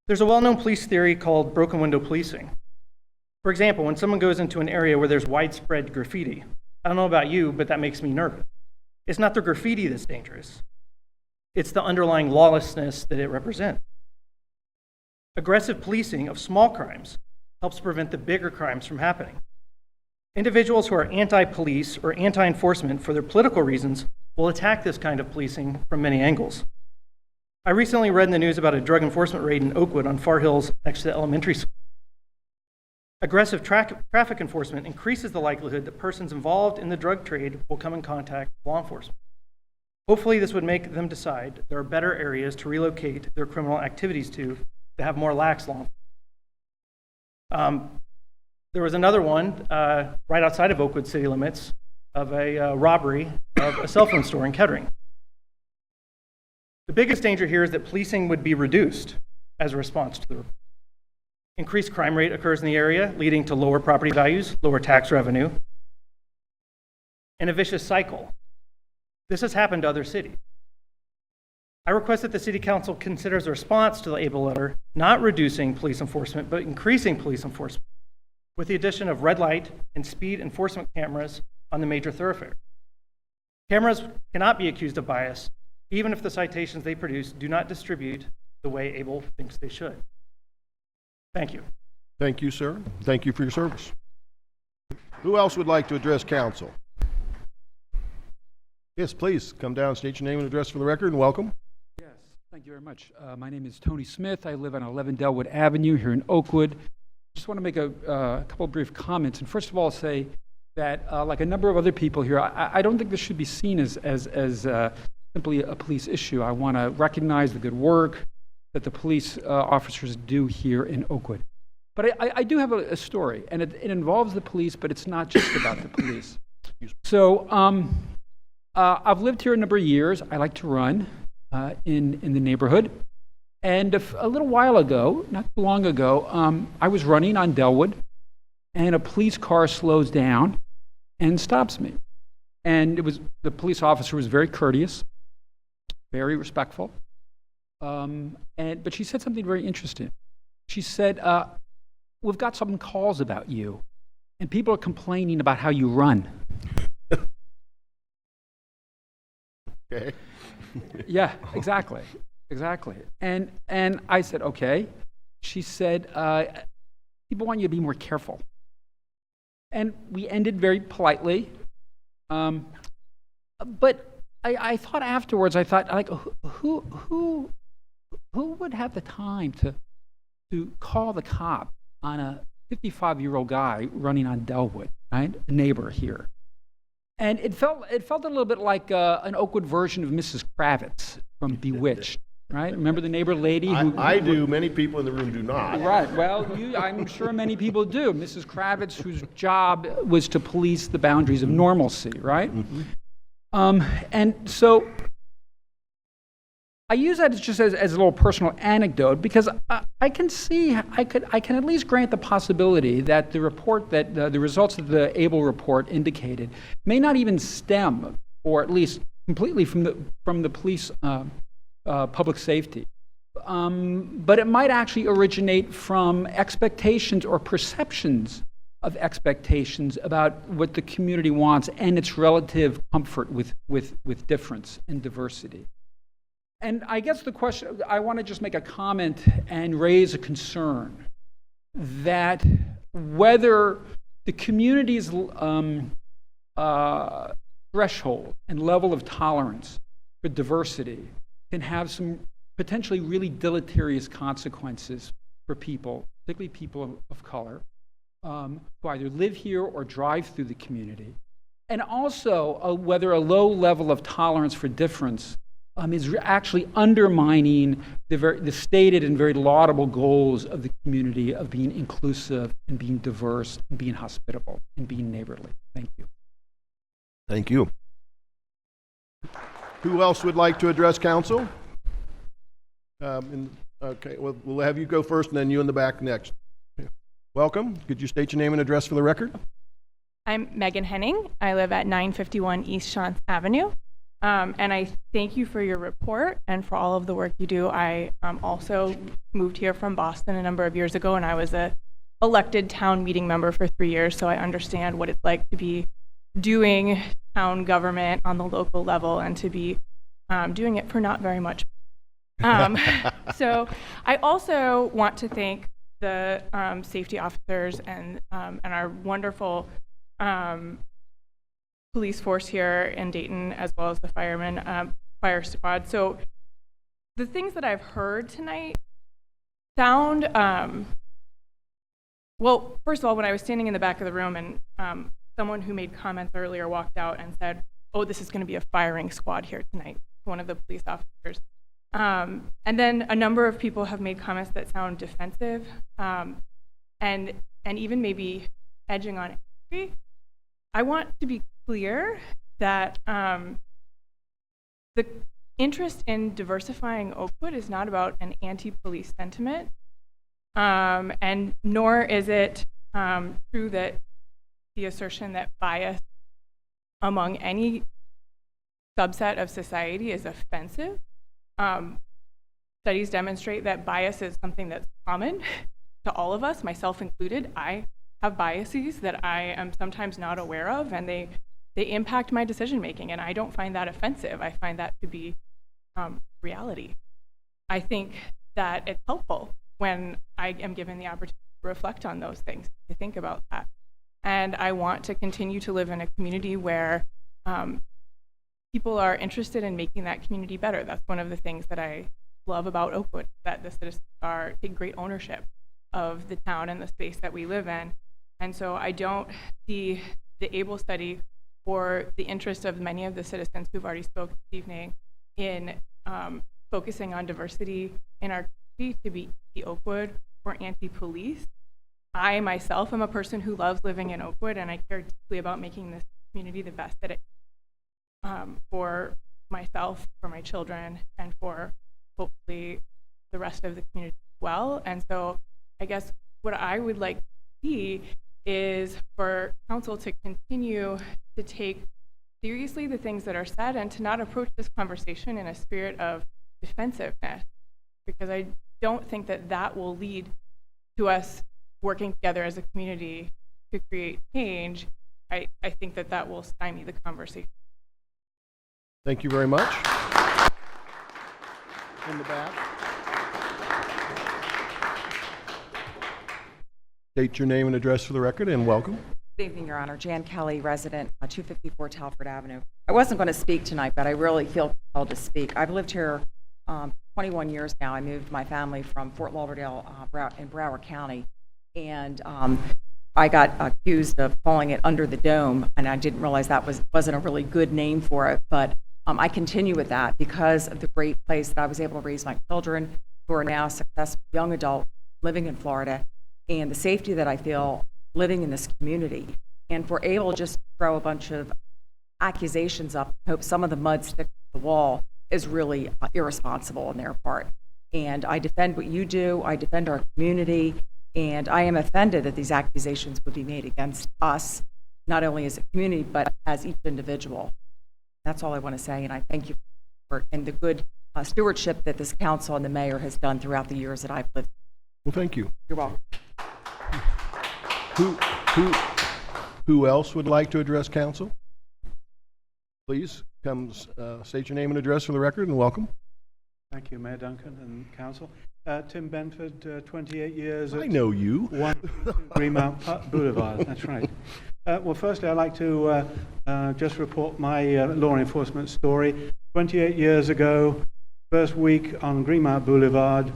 There's a well-known police theory called broken window policing. For example, when someone goes into an area where there's widespread graffiti, I don't know about you, but that makes me nervous. It's not the graffiti that's dangerous. It's the underlying lawlessness that it represents. Aggressive policing of small crimes helps prevent the bigger crimes from happening. Individuals who are anti-police or anti-enforcement for their political reasons will attack this kind of policing from many angles. I recently read in the news about a drug enforcement raid in Oakwood on Far Hills next to the elementary school. Aggressive traffic enforcement increases the likelihood that persons involved in the drug trade will come in contact with law enforcement. Hopefully, this would make them decide there are better areas to relocate their criminal activities to have more lax law. There was another one right outside of Oakwood city limits of a robbery of a cell phone store in Kettering. The biggest danger here is that policing would be reduced as a response to the report. Increased crime rate occurs in the area, leading to lower property values, lower tax revenue, and a vicious cycle. This has happened to other cities. I request that the City Council considers a response to the Able letter, not reducing police enforcement, but increasing police enforcement, with the addition of red light and speed enforcement cameras on the major thoroughfare. Cameras cannot be accused of bias, even if the citations they produce do not distribute the way Able thinks they should. Thank you. Thank you, sir. Thank you for your service. Who else would like to address council? Yes, please, come down, state your name and address for the record, and welcome. Yes, thank you very much. My name is Tony Smith. I live on 11 Delwood Avenue here in Oakwood. Just want to make a couple of brief comments. And first of all, say that, like a number of other people here, I don't think this should be seen as simply a police issue. I want to recognize the good work that the police officers do here in Oakwood. But I do have a story, and it involves the police, but it's not just about the police. So I've lived here a number of years. I like to run in the neighborhood. And a little while ago, not too long ago, I was running on Delwood, and a police car slows down and stops me. And the police officer was very courteous, very respectful. But she said something very interesting. She said, "We've got some calls about you, and people are complaining about how you run." Okay. Yeah, exactly. And I said, okay. She said, people want you to be more careful. And we ended very politely. But I thought afterwards, like, who would have the time to call the cop on a 55-year-old guy running on Delwood, right? A neighbor here. And it felt a little bit like an Oakwood version of Mrs. Kravitz from Bewitched, right? Remember the neighbor lady who... I do. Many people in the room do not. Right. Well, I'm sure many people do. Mrs. Kravitz, whose job was to police the boundaries of normalcy, right? Mm-hmm. And so I use that as a little personal anecdote because I can at least grant the possibility that the report that the results of the Able report indicated may not even stem, or at least completely from the police public safety, but it might actually originate from expectations or perceptions of expectations about what the community wants and its relative comfort with difference and diversity. And I guess the question, I want to just make a comment and raise a concern that whether the community's threshold and level of tolerance for diversity can have some potentially really deleterious consequences for people, particularly people of color, who either live here or drive through the community. And also whether a low level of tolerance for difference is actually undermining the stated and very laudable goals of the community of being inclusive and being diverse and being hospitable and being neighborly. Thank you. Thank you. Who else would like to address council? Okay, well, we'll have you go first and then you in the back next. Welcome. Could you state your name and address for the record? I'm Megan Henning. I live at 951 East Shantz Avenue. And I thank you for your report and for all of the work you do. I also moved here from Boston a number of years ago, and I was a elected town meeting member for 3 years, so I understand what it's like to be doing town government on the local level and to be doing it for not very much. So I also want to thank the safety officers and our wonderful police force here in Dayton, as well as the fire squad. So the things that I've heard tonight sound, well, first of all, when I was standing in the back of the room and someone who made comments earlier walked out and said, oh, this is going to be a firing squad here tonight, one of the police officers. And then a number of people have made comments that sound defensive, and even maybe edging on angry. I want to be clear that the interest in diversifying Oakwood is not about an anti-police sentiment, and nor is it true that the assertion that bias among any subset of society is offensive. Studies demonstrate that bias is something that's common to all of us, myself included. I have biases that I am sometimes not aware of, and they impact my decision making, and I don't find that offensive. I find that to be reality. I think that it's helpful when I am given the opportunity to reflect on those things, to think about that. And I want to continue to live in a community where people are interested in making that community better. That's one of the things that I love about Oakwood, that the citizens take great ownership of the town and the space that we live in. And so I don't see the ABLE study or the interest of many of the citizens who've already spoken this evening in focusing on diversity in our community to be anti-Oakwood or anti-police. I myself am a person who loves living in Oakwood, and I care deeply about making this community the best that it for myself, for my children, and for hopefully the rest of the community as well. And so I guess what I would like to see is for council to continue to take seriously the things that are said and to not approach this conversation in a spirit of defensiveness, because I don't think that that will lead to us working together as a community to create change. I think that that will stymie the conversation. Thank you very much. In the back. State your name and address for the record, and welcome. Good evening, Your Honor. Jan Kelly, resident, 254 Telford Avenue. I wasn't going to speak tonight, but I really feel compelled to speak. I've lived here 21 years now. I moved my family from Fort Lauderdale in Broward County, and I got accused of calling it Under the Dome, and I didn't realize that wasn't a really good name for it, but I continue with that because of the great place that I was able to raise my children, who are now successful young adults living in Florida, and the safety that I feel living in this community. And for able to just throw a bunch of accusations up, hope some of the mud sticks to the wall, is really irresponsible on their part. And I defend what you do, I defend our community, and I am offended that these accusations would be made against us, not only as a community, but as each individual. That's all I want to say, and I thank you for and the good stewardship that this council and the mayor has done throughout the years that I've lived. Well, thank you. You're welcome. Who else would like to address council? Please come state your name and address for the record, and welcome. Thank you, Mayor Duncan and council. Tim Benford, 28 years. I know you. 1 Greenmount Boulevard, that's right. Well, firstly, I'd like to just report my law enforcement story. 28 years ago, first week on Greenmount Boulevard,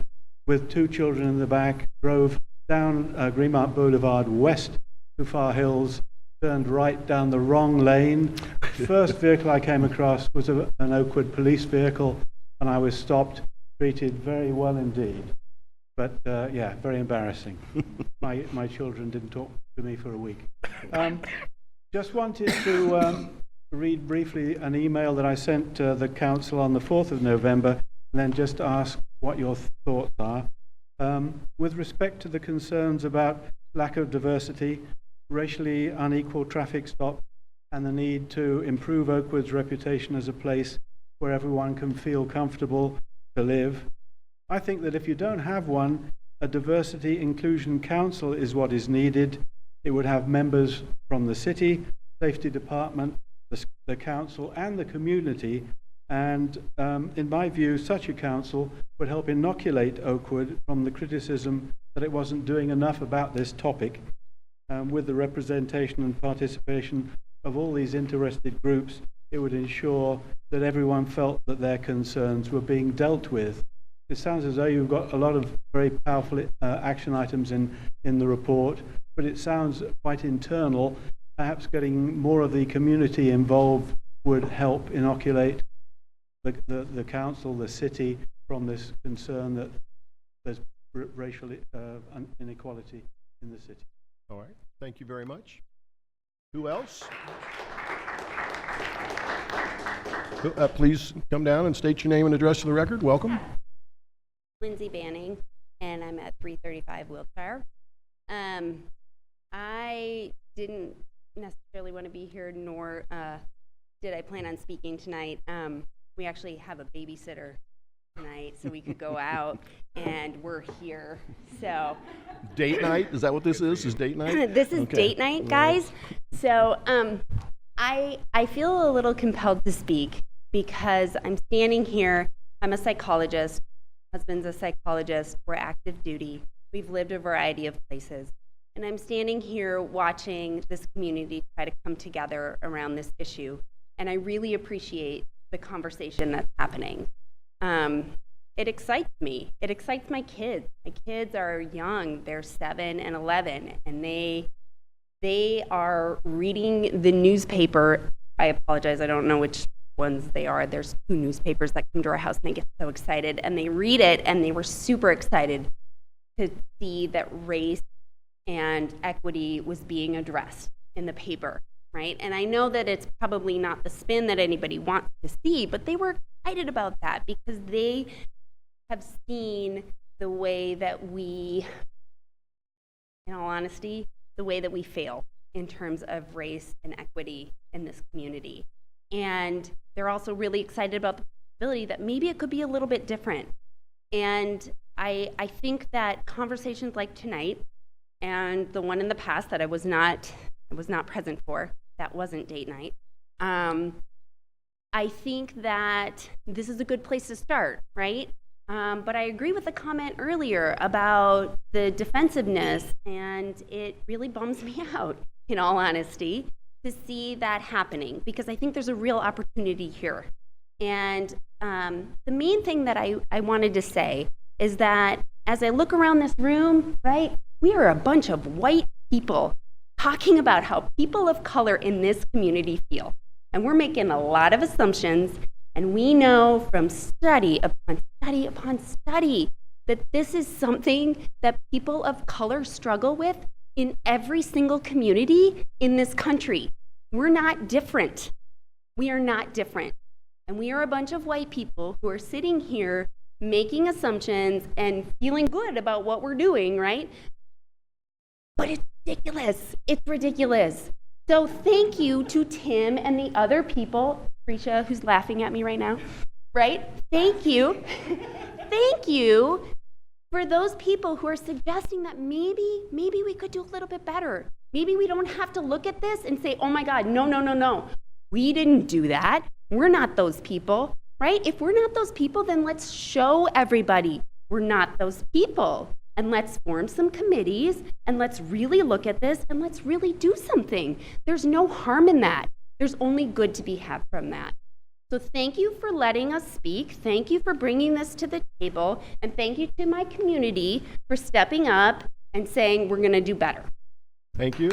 with 2 children in the back, drove down Greenmount Boulevard west to Far Hills, turned right down the wrong lane. First vehicle I came across was an Oakwood police vehicle, and I was stopped, treated very well indeed. But yeah, very embarrassing. My children didn't talk to me for a week. Just wanted to read briefly an email that I sent the council on the 4th of November, and then just ask what your thoughts are. With respect to the concerns about lack of diversity, racially unequal traffic stops, and the need to improve Oakwood's reputation as a place where everyone can feel comfortable to live, I think that if you don't have one, a diversity inclusion council is what is needed. It would have members from the city, safety department, the council, and the community. And in my view, such a council would help inoculate Oakwood from the criticism that it wasn't doing enough about this topic. With the representation and participation of all these interested groups, it would ensure that everyone felt that their concerns were being dealt with. It sounds as though you've got a lot of very powerful action items in the report, but it sounds quite internal, perhaps getting more of the community involved would help inoculate the council, the city, from this concern that there's racial inequality in the city. All right, thank you very much. Who else? Please come down and state your name and address to the record. Welcome. Lindsay Banning, and I'm at 335 Wiltshire. I didn't necessarily want to be here, nor did I plan on speaking tonight. We actually have a babysitter tonight, so we could go out, and we're here. So Date night? Is that what this is? Is date night? this is Okay. date night, guys. So I feel a little compelled to speak because I'm standing here. I'm a psychologist. Husband's a psychologist. We're active duty. We've lived a variety of places. And I'm standing here watching this community try to come together around this issue. And I really appreciate the conversation that's happening. It excites me. It excites my kids. My kids are young. They're 7 and 11, and they are reading the newspaper. I apologize, I don't know which ones they are. There's 2 newspapers that come to our house, and they get so excited, and they read it, and they were super excited to see that race and equity was being addressed in the paper, right? And I know that it's probably not the spin that anybody wants to see, but they were excited about that because they have seen the way that we, in all honesty, the way that we fail in terms of race and equity in this community. And they're also really excited about the possibility that maybe it could be a little bit different. And I think that conversations like tonight and the one in the past that I was not present for, that wasn't date night, I think that this is a good place to start, right? But I agree with the comment earlier about the defensiveness, and it really bums me out, in all honesty, to see that happening, because I think there's a real opportunity here. And the main thing that I wanted to say is that as I look around this room, right, we are a bunch of white people talking about how people of color in this community feel. And we're making a lot of assumptions, and we know from study upon study upon study that this is something that people of color struggle with in every single community in this country. We're not different. We are not different. And we are a bunch of white people who are sitting here making assumptions and feeling good about what we're doing, right? But it's ridiculous. It's ridiculous. So thank you to Tim and the other people, Risha, who's laughing at me right now, right? Thank you. Thank you for those people who are suggesting that maybe we could do a little bit better. Maybe we don't have to look at this and say, oh my God, no. We didn't do that. We're not those people, right? If we're not those people, then let's show everybody we're not those people. And let's form some committees, and let's really look at this, and let's really do something. There's no harm in that. There's only good to be had from that. So thank you for letting us speak. Thank you for bringing this to the table. And thank you to my community for stepping up and saying we're going to do better. Thank you.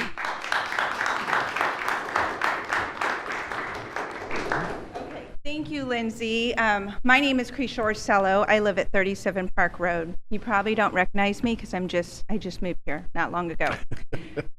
Thank you, Lindsay. My name is Krisha Orsello. I live at 37 Park Road. You probably don't recognize me because I just moved here not long ago.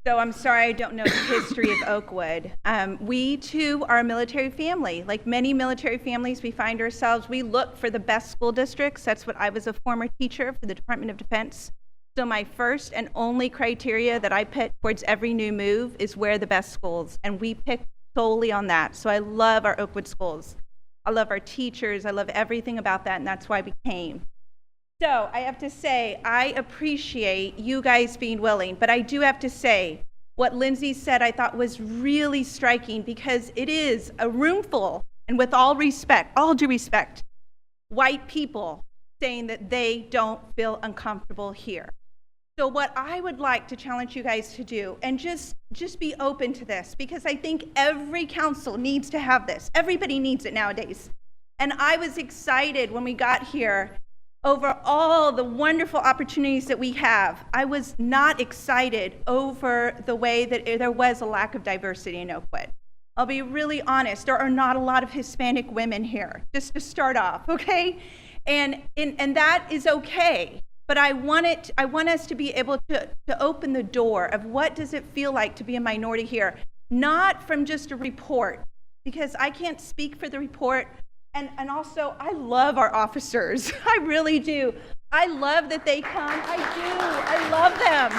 So I'm sorry I don't know the history of Oakwood. We too are a military family. Like many military families, we find ourselves, we look for the best school districts. That's what I was a former teacher for the Department of Defense. So my first and only criteria that I put towards every new move is where are the best schools, and we pick solely on that. So I love our Oakwood schools. I love our teachers. I love everything about that, and that's why we came. So I have to say, I appreciate you guys being willing, but I do have to say, what Lindsay said I thought was really striking, because it is a room full, and with all respect, all due respect, white people saying that they don't feel uncomfortable here. So what I would like to challenge you guys to do, and just be open to this, because I think every council needs to have this. Everybody needs it nowadays. And I was excited when we got here over all the wonderful opportunities that we have. I was not excited over the way that there was a lack of diversity in Oakwood. I'll be really honest. There are not a lot of Hispanic women here, just to start off, okay? And that is okay. But I want us to be able to open the door of what does it feel like to be a minority here, not from just a report, because I can't speak for the report. And also, I love our officers. I really do. I love that they come. I do. I love them.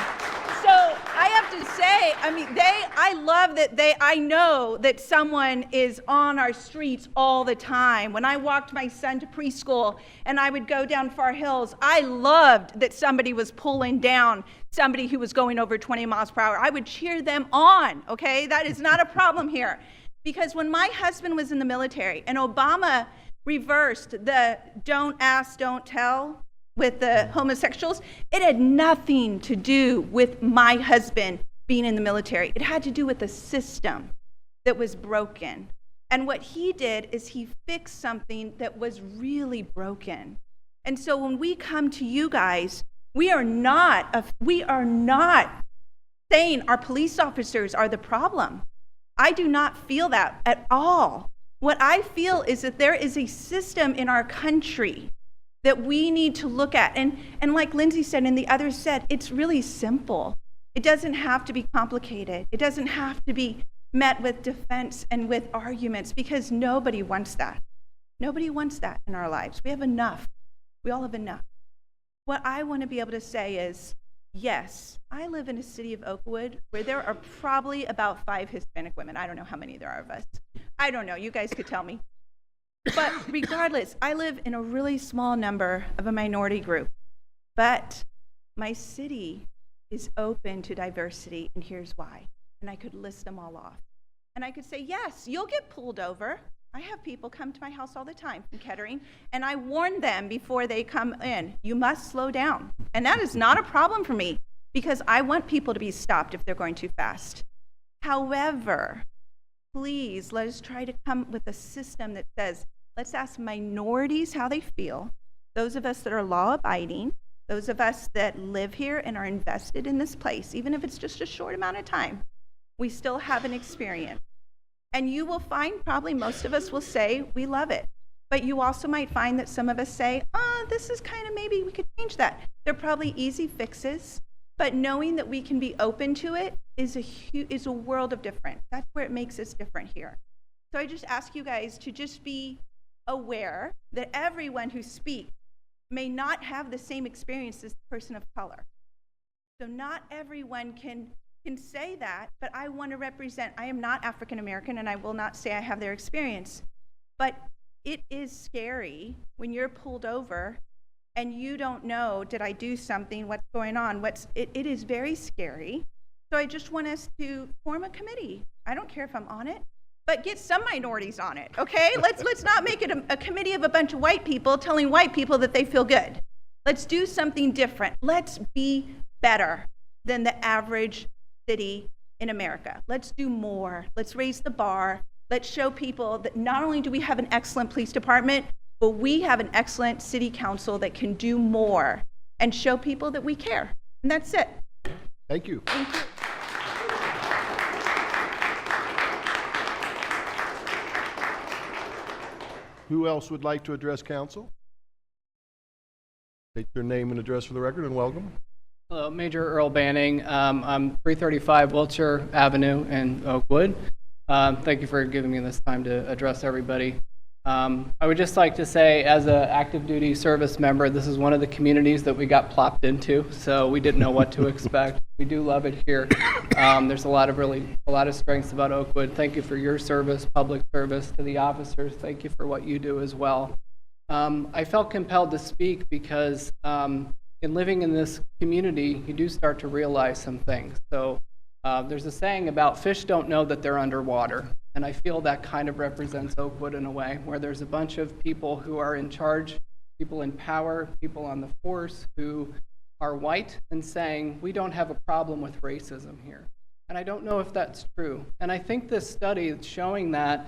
So I have to say, I love that I know that someone is on our streets all the time. When I walked my son to preschool and I would go down Far Hills, I loved that somebody was pulling down somebody who was going over 20 miles per hour. I would cheer them on, okay? That is not a problem here. Because when my husband was in the military and Obama reversed the don't ask, don't tell with the homosexuals, it had nothing to do with my husband being in the military. It had to do with the system that was broken. And what he did is he fixed something that was really broken. And so when we come to you guys, we are not saying our police officers are the problem. I do not feel that at all. What I feel is that there is a system in our country that we need to look at. And like Lindsay said and the others said, it's really simple. It doesn't have to be complicated. It doesn't have to be met with defense and with arguments, because nobody wants that. Nobody wants that in our lives. We have enough. We all have enough. What I want to be able to say is, yes, I live in a city of Oakwood where there are probably about 5 Hispanic women. I don't know how many there are of us. I don't know. You guys could tell me. But regardless, I live in a really small number of a minority group. But my city is open to diversity, and here's why. And I could list them all off. And I could say, yes, you'll get pulled over. I have people come to my house all the time from Kettering, and I warn them before they come in, you must slow down. And that is not a problem for me, because I want people to be stopped if they're going too fast. However, please let us try to come with a system that says, let's ask minorities how they feel, those of us that are law-abiding, those of us that live here and are invested in this place, even if it's just a short amount of time, we still have an experience. And you will find probably most of us will say we love it. But you also might find that some of us say, this is kind of, maybe we could change that. They're probably easy fixes, but knowing that we can be open to it is a world of difference. That's where it makes us different here. So I just ask you guys to just be aware that everyone who speaks may not have the same experience as the person of color. So not everyone can say that, but I want to represent, I am not African American, and I will not say I have their experience, but it is scary when you're pulled over and you don't know, did I do something, what's going on, it is very scary. So I just want us to form a committee. I don't care if I'm on it, but get some minorities on it, okay? Let's not make it a committee of a bunch of white people telling white people that they feel good. Let's do something different. Let's be better than the average city in America. Let's do more. Let's raise the bar. Let's show people that not only do we have an excellent police department, but we have an excellent city council that can do more and show people that we care. And that's it. Thank you. Thank you. Who else would like to address council? State your name and address for the record, and welcome. Hello, Major Earl Banning. I'm 335 Wiltshire Avenue in Oakwood. Thank you for giving me this time to address everybody. I would just like to say, as an active duty service member, this is one of the communities that we got plopped into, so we didn't know what to expect. We do love it here. There's a lot of strengths about Oakwood. Thank you for your service, public service to the officers. Thank you for what you do as well. I felt compelled to speak because in living in this community, you do start to realize some things. So there's a saying about fish don't know that they're underwater. And I feel that kind of represents Oakwood in a way, where there's a bunch of people who are in charge, people in power, people on the force who are white and saying, we don't have a problem with racism here. And I don't know if that's true. And I think this study is showing that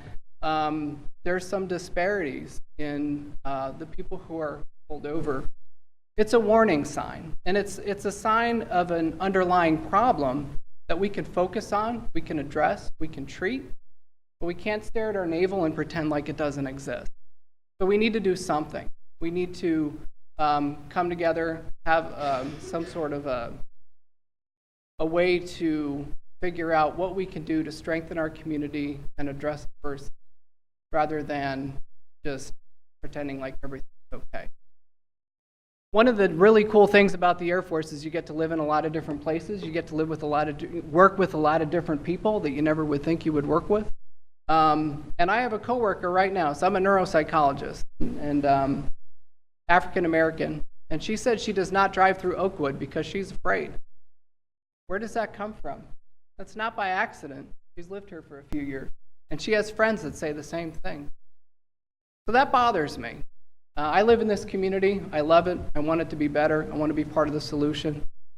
there's some disparities in the people who are pulled over. It's a warning sign, and it's a sign of an underlying problem that we can focus on, we can address, we can treat. but we can't stare at our navel and pretend like it doesn't exist. So we need to do something. We need to come together, have some sort of a way to figure out what we can do to strengthen our community and address it first, rather than just pretending like everything's okay. One of the really cool things about the Air Force is you get to live in a lot of different places. You get to live with work with a lot of different people that you never would think you would work with. And I have a coworker right now, so I'm a neuropsychologist and African American, and she said she does not drive through Oakwood because she's afraid. Where does that come from? That's not by accident. She's lived here for a few years, and she has friends that say the same thing. So that bothers me. I live in this community. I love it. I want it to be better. I want to be part of the solution.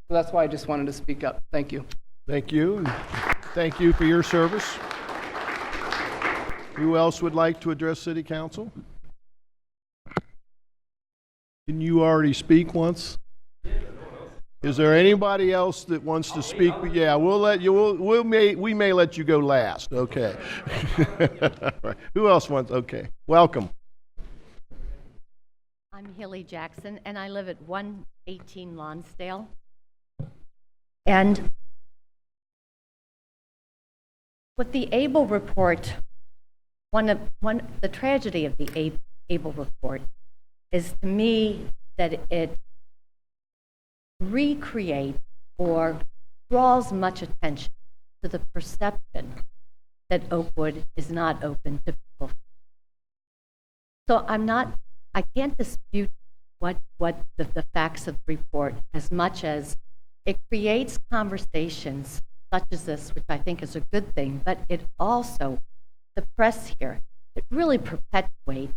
So that's why I just wanted to speak up. Thank you. Thank you. And thank you for your service. Who else would like to address City Council? Didn't you already speak once? Is there anybody else that wants to speak? Yeah, we'll let you. We may let you go last. Okay. Right. Who else wants? Okay. Welcome. I'm Hilly Jackson, and I live at 118 Lonsdale. And with the ABLE report, the tragedy of the ABLE report is to me that it recreates or draws much attention to the perception that Oakwood is not open to people. So I can't dispute what the facts of the report as much as it creates conversations such as this, which I think is a good thing, but it also, the press here, it really perpetuates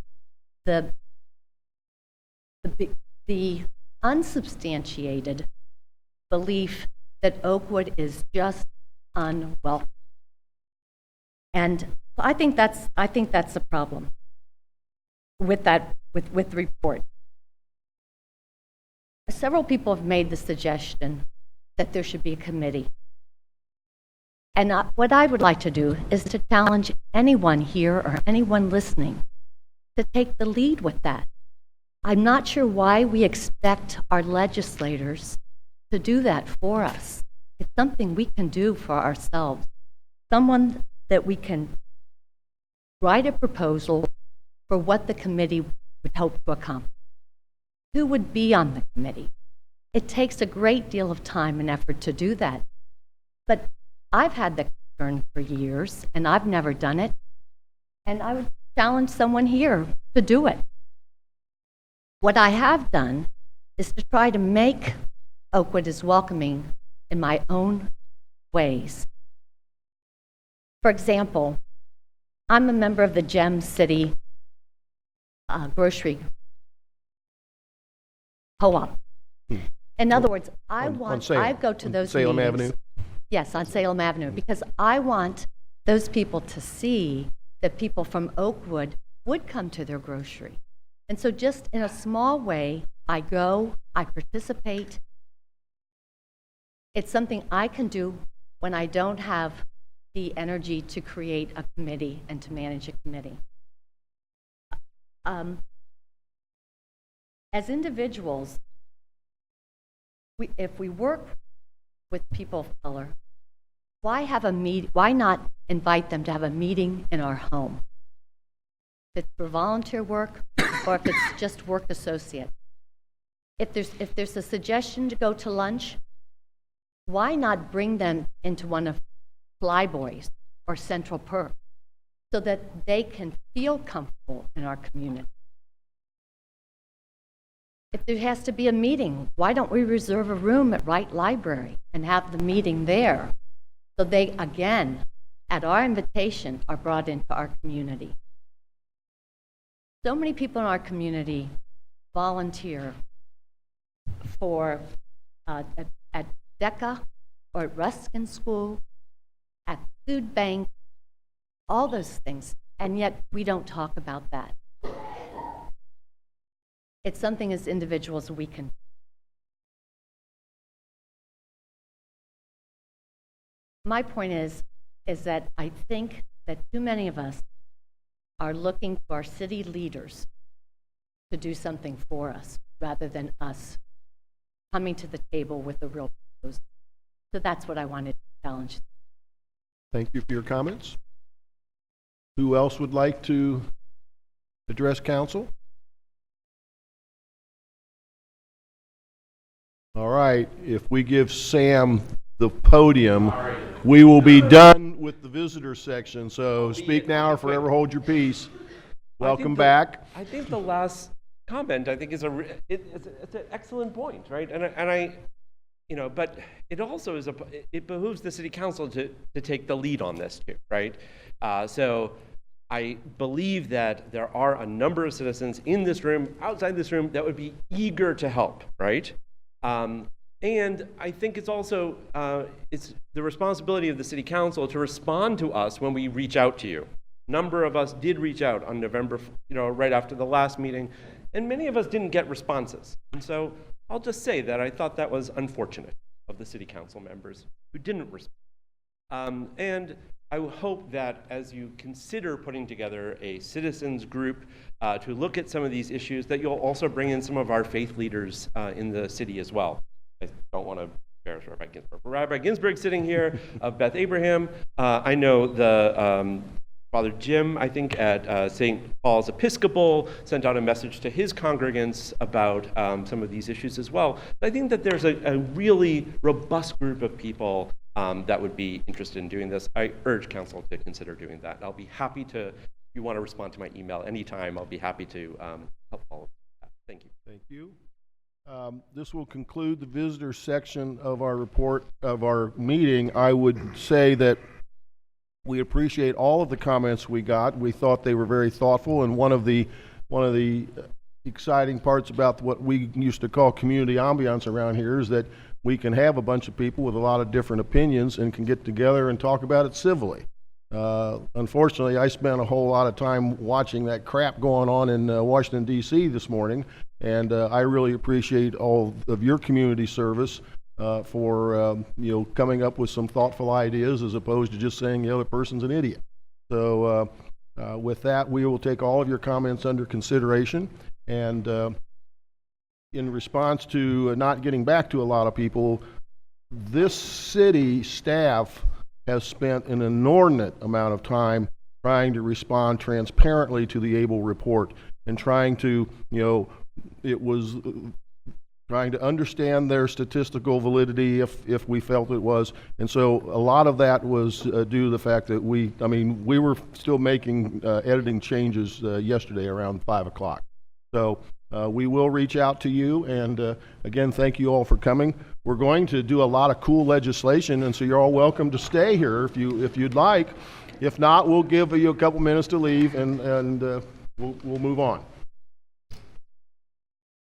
the unsubstantiated belief that Oakwood is just unwelcome. And I think that's a problem with the report. Several people have made the suggestion that there should be a committee. And what I would like to do is to challenge anyone here or anyone listening to take the lead with that. I'm not sure why we expect our legislators to do that for us. It's something we can do for ourselves. Someone that we can write a proposal for what the committee would hope to accomplish. Who would be on the committee? It takes a great deal of time and effort to do that. But I've had the concern for years, and I've never done it. And I would challenge someone here to do it. What I have done is to try to make Oakwood as welcoming in my own ways. For example, I'm a member of the Gem City grocery co-op. In other words, I go to those Salem meetings. Avenue? Yes, on Salem Avenue, because I want those people to see that people from Oakwood would come to their grocery. And so just in a small way, I go, I participate. It's something I can do when I don't have the energy to create a committee and to manage a committee. As individuals, if we work with people of color, why not invite them to have a meeting in our home? If it's for volunteer work or if it's just work associate. If there's a suggestion to go to lunch, why not bring them into one of Flyboys or Central Perk so that they can feel comfortable in our community? If there has to be a meeting, why don't we reserve a room at Wright Library and have the meeting there so they, again, at our invitation, are brought into our community? So many people in our community volunteer for at DECA or at Ruskin School, at Food Bank, all those things, and yet we don't talk about that. It's something as individuals we can. My point is that I think that too many of us are looking to our city leaders to do something for us rather than us coming to the table with a real proposal. So that's what I wanted to challenge. Thank you for your comments. Who else would like to address council? All right, if we give Sam the podium, we will be done with the visitor section. So speak now or forever hold your peace. Welcome back. I think the last comment, I think, is it's an excellent point, right? And I, you know, but it also is it behooves the city council to take the lead on this too, right? So I believe that there are a number of citizens in this room, outside this room, that would be eager to help, right? And I think it's also it's the responsibility of the city council to respond to us when we reach out to you. A number of us did reach out on November, right after the last meeting, and many of us didn't get responses. And so I'll just say that I thought that was unfortunate of the city council members who didn't respond. And I hope that as you consider putting together a citizens group to look at some of these issues, that you'll also bring in some of our faith leaders in the city as well. I don't want to embarrass Rabbi Ginsburg. Rabbi Ginsburg sitting here of Beth Abraham. I know the Father Jim, I think, at St. Paul's Episcopal, sent out a message to his congregants about some of these issues as well. I think that there's a really robust group of people that would be interested in doing this. I urge council to consider doing that. I'll be happy to, if you want to respond to my email anytime, I'll be happy to help follow that. Thank you. Thank you. This will conclude the visitor section of our report of our meeting. I would say that we appreciate all of the comments we got. We thought they were very thoughtful, and one of the exciting parts about what we used to call community ambiance around here is that we can have a bunch of people with a lot of different opinions and can get together and talk about it civilly. Unfortunately, I spent a whole lot of time watching that crap going on in Washington, D.C. this morning, and I really appreciate all of your community service for coming up with some thoughtful ideas as opposed to just saying the other person's an idiot. So with that, we will take all of your comments under consideration, and in response to not getting back to a lot of people, this city staff has spent an inordinate amount of time trying to respond transparently to the ABLE report and trying to, trying to understand their statistical validity if we felt it was. And so a lot of that was due to the fact that we were still making editing changes yesterday around 5 o'clock. So we will reach out to you, and again, thank you all for coming. We're going to do a lot of cool legislation, and so you're all welcome to stay here if you'd like. If not, we'll give you a couple minutes to leave, and we'll move on.